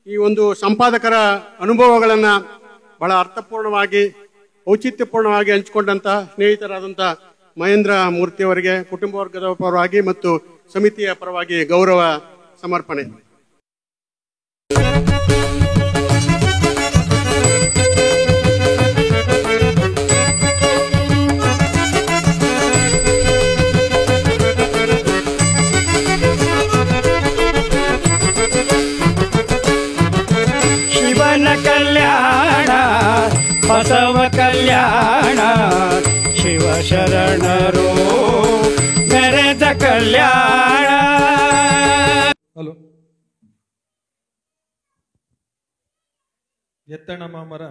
ಈ ಒಂದು ಸಂಪಾದಕರ ಅನುಭವಗಳನ್ನ ಬಹಳ ಅರ್ಥಪೂರ್ಣವಾಗಿ ಔಚಿತ್ಯಪೂರ್ಣವಾಗಿ ಹಂಚಿಕೊಂಡಂತಹ ಸ್ನೇಹಿತರಾದಂಥ ಮಹೇಂದ್ರ ಮೂರ್ತಿಯವರಿಗೆ ಕುಟುಂಬ ವರ್ಗದ ಪರವಾಗಿ ಮತ್ತು ಸಮಿತಿಯ ಪರವಾಗಿ ಗೌರವ ಸಮರ್ಪಣೆ. ಶಿವನ ಕಲ್ಯಾಣ ಬಸವ ಕಲ್ಯಾಣ, ಶಿವ ಶರಣರು ಮೆರೆದ ಕಲ್ಯಾಣ. ಹಲೋ. ಎತ್ತಣ ಮಾಮರ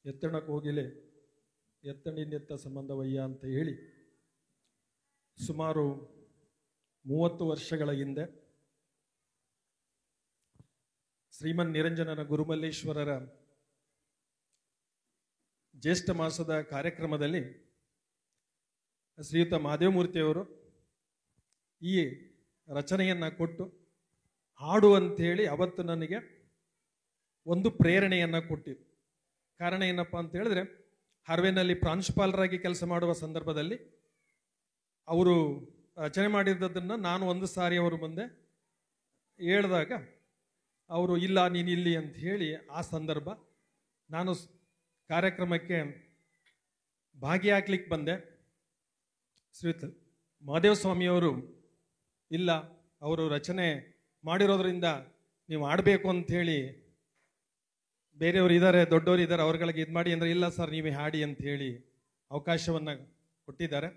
ಎತ್ತಣ ಕೋಗಿಲೆ ಎತ್ತಣಿನೆತ್ತ ಸಂಬಂಧವಯ್ಯ ಅಂತ ಹೇಳಿ ಸುಮಾರು 30 ವರ್ಷಗಳ ಹಿಂದೆ ಶ್ರೀಮನ್ ನಿರಂಜನನ ಗುರುಮಲ್ಲೇಶ್ವರರ ಜ್ಯೇಷ್ಠ ಮಾಸದ ಕಾರ್ಯಕ್ರಮದಲ್ಲಿ ಶ್ರೀಯುತ ಮಹಾದೇವಮೂರ್ತಿಯವರು ಈ ರಚನೆಯನ್ನು ಕೊಟ್ಟು ಹಾಡು ಅಂಥೇಳಿ ಅವತ್ತು ನನಗೆ ಒಂದು ಪ್ರೇರಣೆಯನ್ನು ಕೊಟ್ಟಿದ್ದು. ಕಾರಣ ಏನಪ್ಪ ಅಂತ ಹೇಳಿದ್ರೆ, ಹಾರ್ವೇನಲ್ಲಿ ಪ್ರಾಂಶುಪಾಲರಾಗಿ ಕೆಲಸ ಮಾಡುವ ಸಂದರ್ಭದಲ್ಲಿ ಅವರು ರಚನೆ ಮಾಡಿದ್ದನ್ನು ನಾನು ಒಂದು ಸಾರಿ ಅವರ ಮುಂದೆ ಹೇಳಿದಾಗ ಅವರು ಇಲ್ಲ ನೀನು ಇಲ್ಲಿ ಅಂತ ಹೇಳಿ ಆ ಸಂದರ್ಭ ನಾನು ಕಾರ್ಯಕ್ರಮಕ್ಕೆ ಭಾಗಿಯಾಗ್ಲಿಕ್ಕೆ ಬಂದೆ. ಶ್ರೀಯುತ ಮಹಾದೇವ ಸ್ವಾಮಿಯವರು ಇಲ್ಲ ಅವರು ರಚನೆ ಮಾಡಿರೋದ್ರಿಂದ ನೀವು ಆಡಬೇಕು ಅಂಥೇಳಿ ಬೇರೆಯವರು ಇದ್ದಾರೆ, ದೊಡ್ಡವರು ಇದ್ದಾರೆ, ಅವ್ರಗಳಿಗೆ ಇದು ಮಾಡಿ ಅಂದರೆ ಇಲ್ಲ ಸರ್ ನೀವೇ ಹಾಡಿ ಅಂತ ಹೇಳಿ ಅವಕಾಶವನ್ನು ಕೊಟ್ಟಿದ್ದಾರೆ.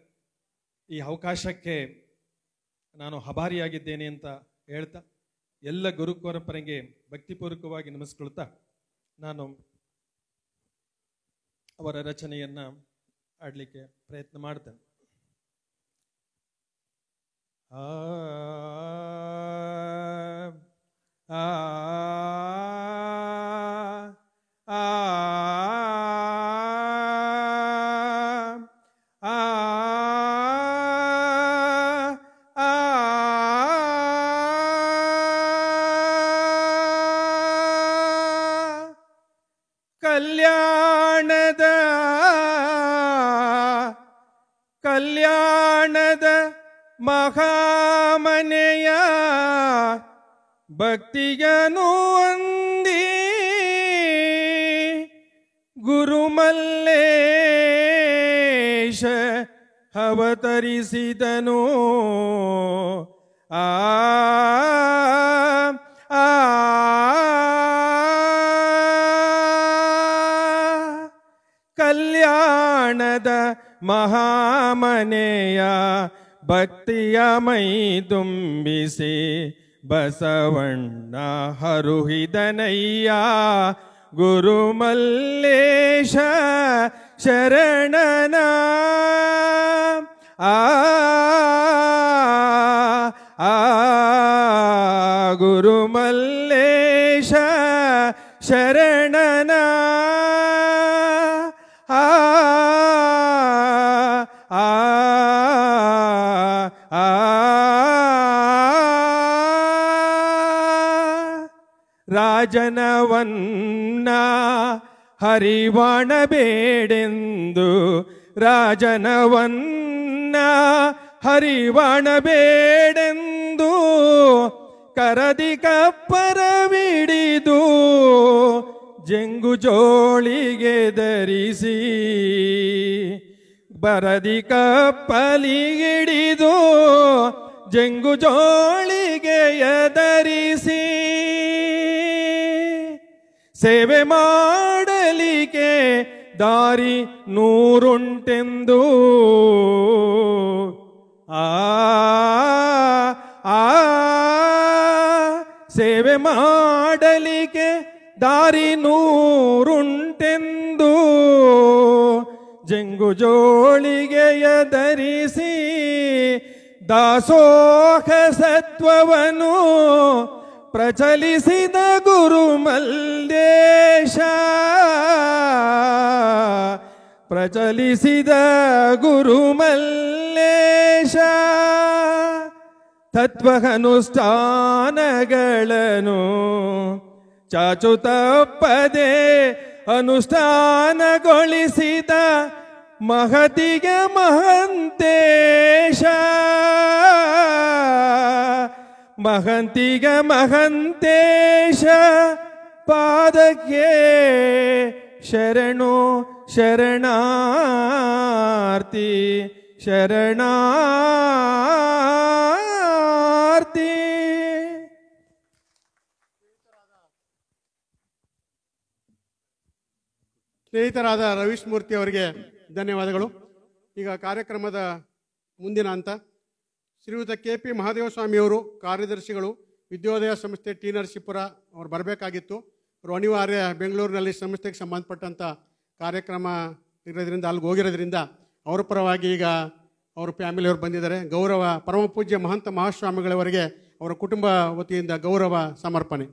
ಈ ಅವಕಾಶಕ್ಕೆ ನಾನು ಆಭಾರಿಯಾಗಿದ್ದೇನೆ ಅಂತ ಹೇಳ್ತಾ ಎಲ್ಲ ಗುರುಪರಂಪರೆಗೆ ಭಕ್ತಿಪೂರ್ವಕವಾಗಿ ನಮಸ್ಕೊಳ್ತಾ ನಾನು ಅವರ ರಚನೆಯನ್ನು ಆಡಲಿಕ್ಕೆ ಪ್ರಯತ್ನ ಮಾಡ್ತೇನೆ. ಆ ಆ ಆ ಕಲ್ಯಾಣದ ಮಹಾಮನೆಯ ಭಕ್ತಿಯನು ಅಂದಿ ಗುರುಮಲ್ಲೇಶ ಅವತರಿಸಿದನು. ಆ ಆ ಕಲ್ಯಾಣದ ಮಹಾಮನೆಯ ಭಕ್ತಿಯ ಮೈ ತುಂಬಿಸಿ ಬಸವಣ್ಣ ಹರುಹಿದನಯ್ಯ ಗುರುಮಲ್ಲೇಶ ಶರಣನ. ಆ ಆ ಗುರುಮಲ್ಲೇಶ ಶರಣನ. ಆ ಆ ಆ ರಾಜನವನ್ನ ಹರಿವಾಣಬೇಡೆಂದು ರಾಜನವನ್ನ ಹರಿವಾಣಬೇಡೆಂದು ಕರದಿ ಕಪ್ಪರವಿಡಿದು ಜಂಗು ಜೋಳಿಗೆ ಧರಿಸಿ ಬರದಿ ಕಪ್ಪಲಿಗಿಡಿದು ಜಂಗು ಜೋಳಿಗೆಯ ಧರಿಸಿ ಸೇವೆ ಮಾಡಲಿಕ್ಕೆ ದಾರಿ ನೂರುಂಟೆಂದು ಆ ಆ ಸೇವೆ ಮಾಡಲಿಕ್ಕೆ ದಾರಿ ನೂರುಂಟೆಂದು ಜಂಗು ಜೋಳಿಗೆಯ ಧರಿಸಿ ದಾಸೋಹ ಸತ್ವವನ್ನು ಪ್ರಚಲಿಸಿದ ಗುರು ಮಲ್ಲೇಶ ಪ್ರಚಲಿಸಿದ ಗುರು ಮಲ್ಲೇಶ ತತ್ವನುಷ್ಠಾನಗಳನ್ನು ಚಾಚು ತಪ್ಪದೆ ಅನುಷ್ಠಾನಗೊಳಿಸಿದ ಮಹತಿಗೆ ಮಹಂತೇಶ ಮಹಂತಿಗೆ ಮಹಂತೇಶ ಪಾದಕ್ಕೆ ಶರಣು ಶರಣಾರ್ಥಿ ಶರಣಾರ್ಥಿ. ಸ್ನೇಹಿತರಾದ ರವೀಶ್ ಮೂರ್ತಿ ಅವರಿಗೆ ಧನ್ಯವಾದಗಳು. ಈಗ ಕಾರ್ಯಕ್ರಮದ ಮುಂದಿನ ಹಂತ ಶ್ರೀಯುತ KP ಮಹಾದೇವಸ್ವಾಮಿಯವರು ಕಾರ್ಯದರ್ಶಿಗಳು ವಿದ್ಯೋದಯ ಸಂಸ್ಥೆ ಟಿ ನರಸೀಪುರ ಅವರು ಬರಬೇಕಾಗಿತ್ತು. ಅವರು ಅನಿವಾರ್ಯ ಬೆಂಗಳೂರಿನಲ್ಲಿ ಸಂಸ್ಥೆಗೆ ಸಂಬಂಧಪಟ್ಟಂಥ ಕಾರ್ಯಕ್ರಮ ಇರೋದ್ರಿಂದ ಅಲ್ಲಿಗೆ ಹೋಗಿರೋದ್ರಿಂದ ಅವರ ಪರವಾಗಿ ಈಗ ಅವ್ರ ಫ್ಯಾಮಿಲಿಯವರು ಬಂದಿದ್ದಾರೆ. ಗೌರವ ಪರಮ ಪೂಜ್ಯ ಮಹಂತ ಮಹಾಸ್ವಾಮಿಗಳವರಿಗೆ ಅವರ ಕುಟುಂಬ ವತಿಯಿಂದ ಗೌರವ ಸಮರ್ಪಣೆ.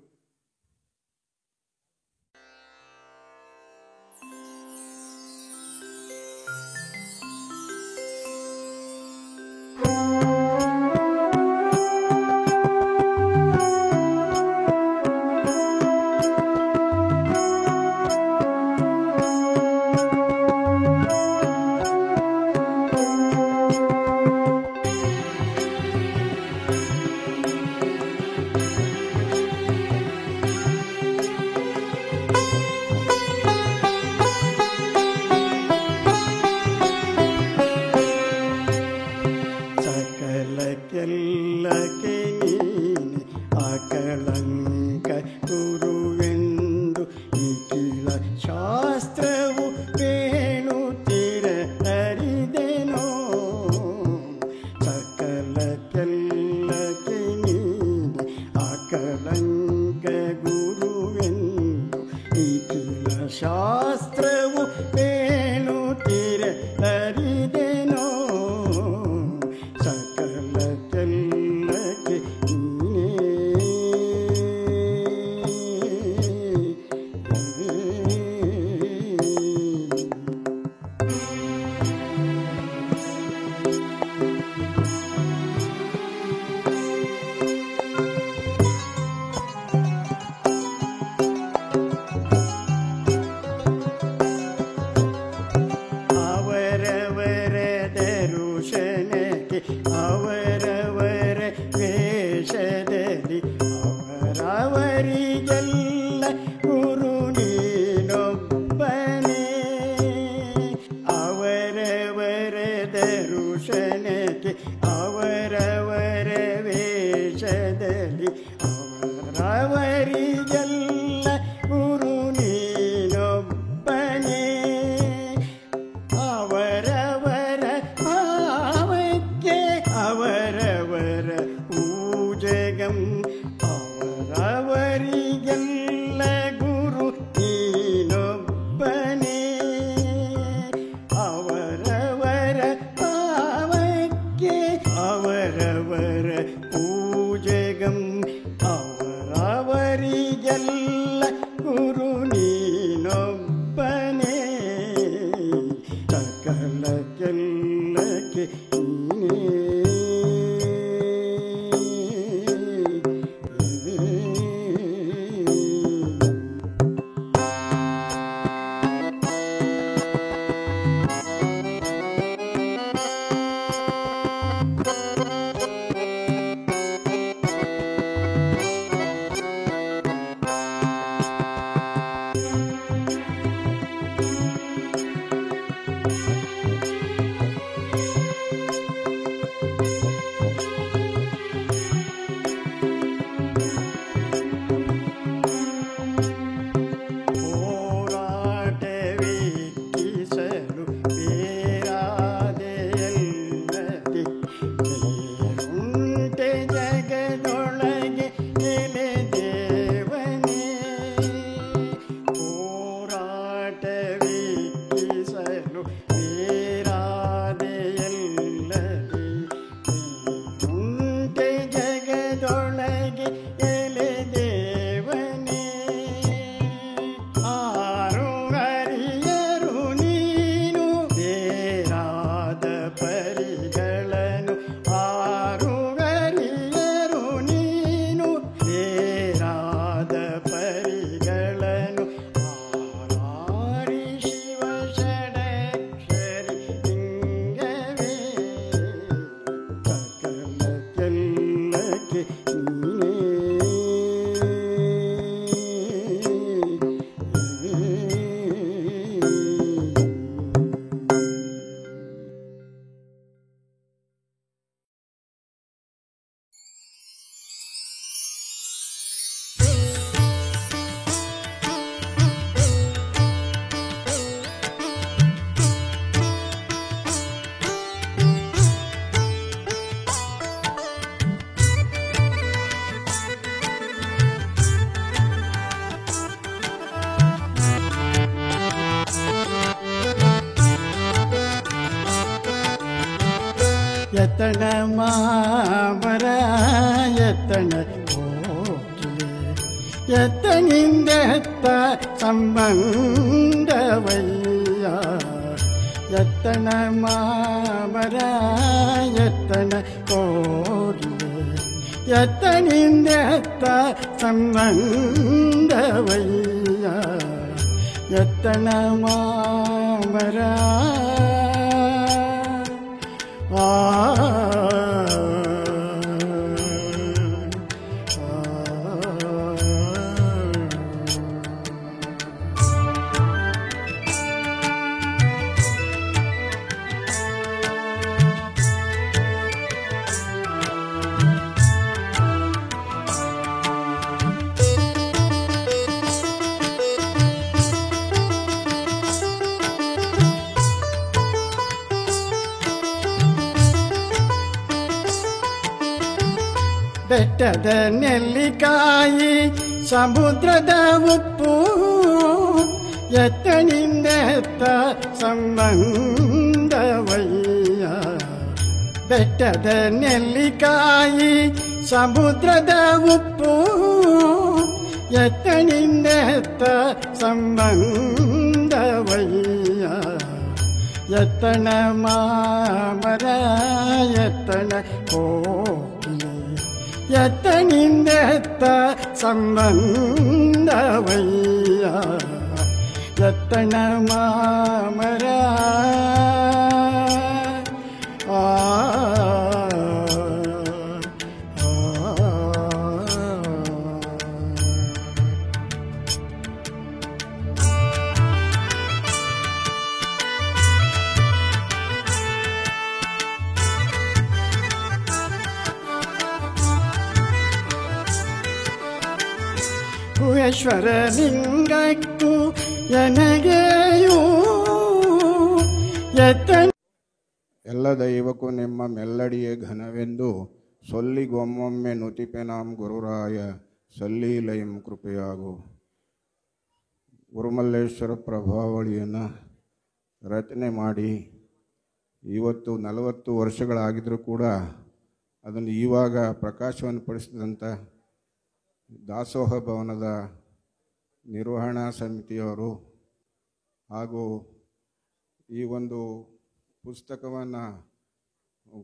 ಎತ್ತಣ ಮಾಮರ ಎತ್ತಣ ಕೋಗಿಲೆ ಎತ್ತನಿಂದೆತ್ತ ಸಂಬಂಧವಯ್ಯ ಎತ್ತಣ ಮಾಮರ ಎತ್ತಣ ಕೋಗಿಲೆ ಎತ್ತನಿಂದೆತ್ತ ಸಂಬಂಧವಯ್ಯ ಎತ್ತಣ ಮಾಮರ ಬೆಟ್ಟದ ನೆಲ್ಲಿಕಾಯಿ ಸಮುದ್ರದ ಉಪ್ಪು ಎತ್ತನಿಂದೆತ್ತ ಸಂಬಂಧವಯ್ಯ ಬೆಟ್ಟದ ನೆಲ್ಲಿಕಾಯಿ ಸಮುದ್ರದ ಉಪ್ಪು ಎತ್ತನಿಂದೆತ್ತ ಸಂಬಂಧವಯ್ಯ ಎತ್ತಣ ಮಾಮರ ಎತ್ತಣ ಕೋಗಿಲೆ ಎತ್ತನಿಂದೆತ್ತ ಸಂಬಂಧವಯ್ಯ ಎತ್ತಣ ಮಾಮರ ಗುಹೇಶ್ವರ ಲಿಂಗಕ್ಕೂ ಎನಗೆಯೂ ಎಲ್ಲ ದೈವಕ್ಕೂ ನಿಮ್ಮ ಮೆಲ್ಲಡಿಯೇ ಘನವೆಂದು ಸೊಲ್ಲಿಗೊಮ್ಮೊಮ್ಮೆ ನುತಿಪೆನಾಂ ಗುರುರಾಯ ಸಲ್ಲೀಲಯಂ ಕೃಪೆಯಾಗು. ಗುರುಮಲ್ಲೇಶ್ವರ ಪ್ರಭಾವಳಿಯನ್ನು ರಚನೆ ಮಾಡಿ ಇವತ್ತು 40 ವರ್ಷಗಳಾಗಿದ್ದರೂ ಕೂಡ ಅದನ್ನು ಇವಾಗ ಪ್ರಕಾಶವನ್ನು ಪಡಿಸಿದಂಥ ದಾಸೋಹ ಭವನದ ನಿರ್ವಹಣಾ ಸಮಿತಿಯವರು ಹಾಗೂ ಈ ಒಂದು ಪುಸ್ತಕವನ್ನು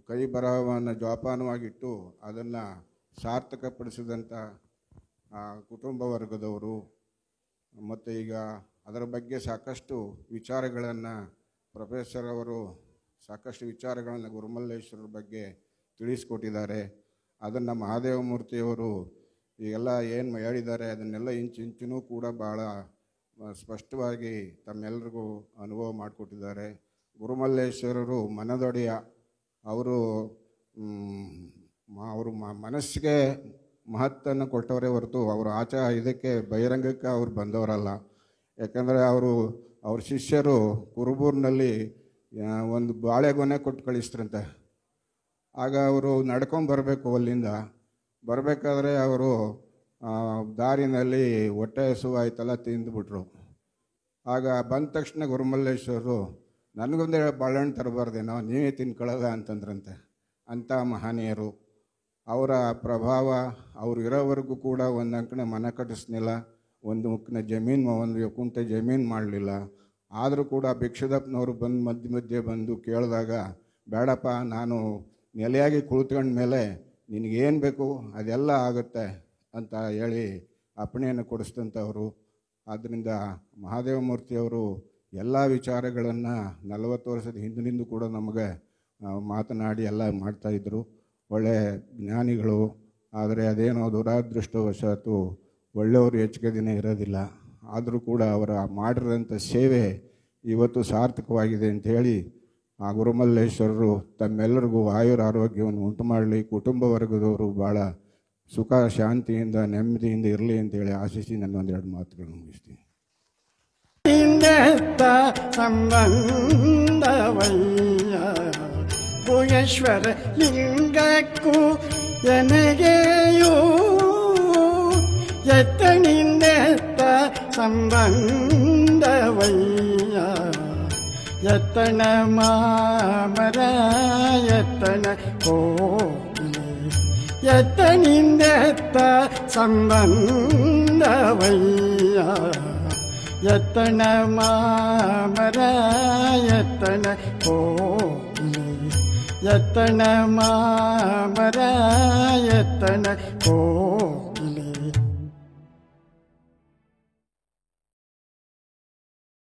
ಕೈ ಬರಹವನ್ನು ಜೋಪಾನವಾಗಿಟ್ಟು ಅದನ್ನು ಸಾರ್ಥಕಪಡಿಸಿದಂಥ ಕುಟುಂಬ ವರ್ಗದವರು ಮತ್ತು ಈಗ ಅದರ ಬಗ್ಗೆ ಸಾಕಷ್ಟು ವಿಚಾರಗಳನ್ನು ಪ್ರೊಫೆಸರ್ ಅವರು ಸಾಕಷ್ಟು ವಿಚಾರಗಳನ್ನು ಗುರುಮಲ್ಲೇಶ್ವರರ ಬಗ್ಗೆ ತಿಳಿಸ್ಕೊಟ್ಟಿದ್ದಾರೆ. ಅದನ್ನು ಮಹಾದೇವ ಮೂರ್ತಿಯವರು ಈಗೆಲ್ಲ ಏನು ಹೇಳಿದ್ದಾರೆ ಅದನ್ನೆಲ್ಲ ಇಂಚಿಂಚೂ ಕೂಡ ಭಾಳ ಸ್ಪಷ್ಟವಾಗಿ ತಮ್ಮೆಲ್ಲರಿಗೂ ಅನುಭವ ಮಾಡಿಕೊಟ್ಟಿದ್ದಾರೆ. ಗುರುಮಲ್ಲೇಶ್ವರರು ಮನದೊಡೆಯ, ಅವರು ಮನಸ್ಸಿಗೆ ಮಹತ್ತನ್ನು ಕೊಟ್ಟವರೇ ಹೊರತು ಅವರು ಇದಕ್ಕೆ ಬಹಿರಂಗಕ್ಕೆ ಅವ್ರು ಬಂದವರಲ್ಲ. ಯಾಕಂದರೆ ಅವ್ರ ಶಿಷ್ಯರು ಕುರುಬೂರಿನಲ್ಲಿ ಒಂದು ಬಾಳೆಗೊನೆ ಕೊಟ್ಟು ಕಳಿಸ್ತಾರಂತೆ. ಆಗ ಅವರು ನಡ್ಕೊಂಬರಬೇಕು, ಅಲ್ಲಿಂದ ಬರಬೇಕಾದ್ರೆ ಅವರು ದಾರಿನಲ್ಲಿ ಹೊಟ್ಟೆ ಹಸುವಾಯ್ತಲ್ಲ ತಿಂದುಬಿಟ್ರು. ಆಗ ಬಂದ ತಕ್ಷಣ ಗುರುಮಲ್ಲೇಶ್ವರರು ನನಗೊಂದೇ ಬಾಳೆಹಣ್ಣು ತರಬಾರ್ದೇನೋ, ನೀವೇ ತಿನ್ಕೊಳ್ಳೋದ ಅಂತಂದ್ರಂತೆ. ಅಂಥ ಮಹನೀಯರು. ಅವರ ಪ್ರಭಾವ ಅವರು ಇರೋವರೆಗೂ ಕೂಡ ಒಂದು ಅಂಕಣ ಮನೆ ಕಟ್ಟಿಸ್ಲಿಲ್ಲ, ಒಂದು ಕುಂಟೆ ಜಮೀನು ಮಾಡಲಿಲ್ಲ. ಆದರೂ ಕೂಡ ಭಿಕ್ಷುದಪ್ಪನವರು ಬಂದು ಮಧ್ಯೆ ಬಂದು ಕೇಳಿದಾಗ, ಬೇಡಪ್ಪ ನಾನು ನೆಲೆಯಾಗಿ ಕುಳಿತ್ಕೊಂಡ ಮೇಲೆ ನಿನಗೇನು ಬೇಕು ಅದೆಲ್ಲ ಆಗುತ್ತೆ ಅಂತ ಹೇಳಿ ಅಪ್ಪಣೆಯನ್ನು ಕೊಡಿಸಿದಂಥವರು. ಆದ್ದರಿಂದ ಮಹಾದೇವ ಮೂರ್ತಿಯವರು ಎಲ್ಲ ವಿಚಾರಗಳನ್ನು 40 ವರ್ಷದ ಹಿಂದಿನಿಂದ ಕೂಡ ನಮಗೆ ಮಾತನಾಡಿ ಎಲ್ಲ ಮಾಡ್ತಾಯಿದ್ರು. ಒಳ್ಳೆಯ ಜ್ಞಾನಿಗಳು. ಆದರೆ ಅದೇನೋ ದುರಾದೃಷ್ಟವಶಾತು ಒಳ್ಳೆಯವರು ಹೆಚ್ಚಿಗೆ ದಿನ ಇರೋದಿಲ್ಲ. ಆದರೂ ಕೂಡ ಅವರ ಮಾಡಿರೋಂಥ ಸೇವೆ ಇವತ್ತು ಸಾರ್ಥಕವಾಗಿದೆ ಅಂಥೇಳಿ ಆ ಗುರುಮಲ್ಲೇಶ್ವರರು ತಮ್ಮೆಲ್ಲರಿಗೂ ಆಯುರಾರೋಗ್ಯವನ್ನು ಉಂಟು ಮಾಡಲಿ, ಕುಟುಂಬ ವರ್ಗದವರು ಭಾಳ ಸುಖ ಶಾಂತಿಯಿಂದ ನೆಮ್ಮದಿಯಿಂದ ಇರಲಿ ಅಂತೇಳಿ ಆಶಿಸಿ ನನ್ನೊಂದೆರಡು ಮಾತುಗಳನ್ನು ಮುಗಿಸ್ತೀನಿ. ಸಂಬಂಧವಯ್ಯ ಗುಹೇಶ್ವರ ಲಿಂಗಕ್ಕೂ ಎನಗೆಯೂ ಎತ್ತನಿಂದೆತ್ತ ಸಂಬಂಧವಯ್ಯ ಎತ್ತಣ ಮಾಮರ ಎತ್ತಣ ಕೋಗಿಲೆ ಎತ್ತನಿಂದೆತ್ತ ಸಂಬಂಧವಯ್ಯ ಎತ್ತಣ ಮಾಮರ ಎತ್ತಣ ಕೋಗಿಲೆ ಎತ್ತಣ ಮಾಮರ ಎತ್ತಣ ಕೋಗಿಲೆ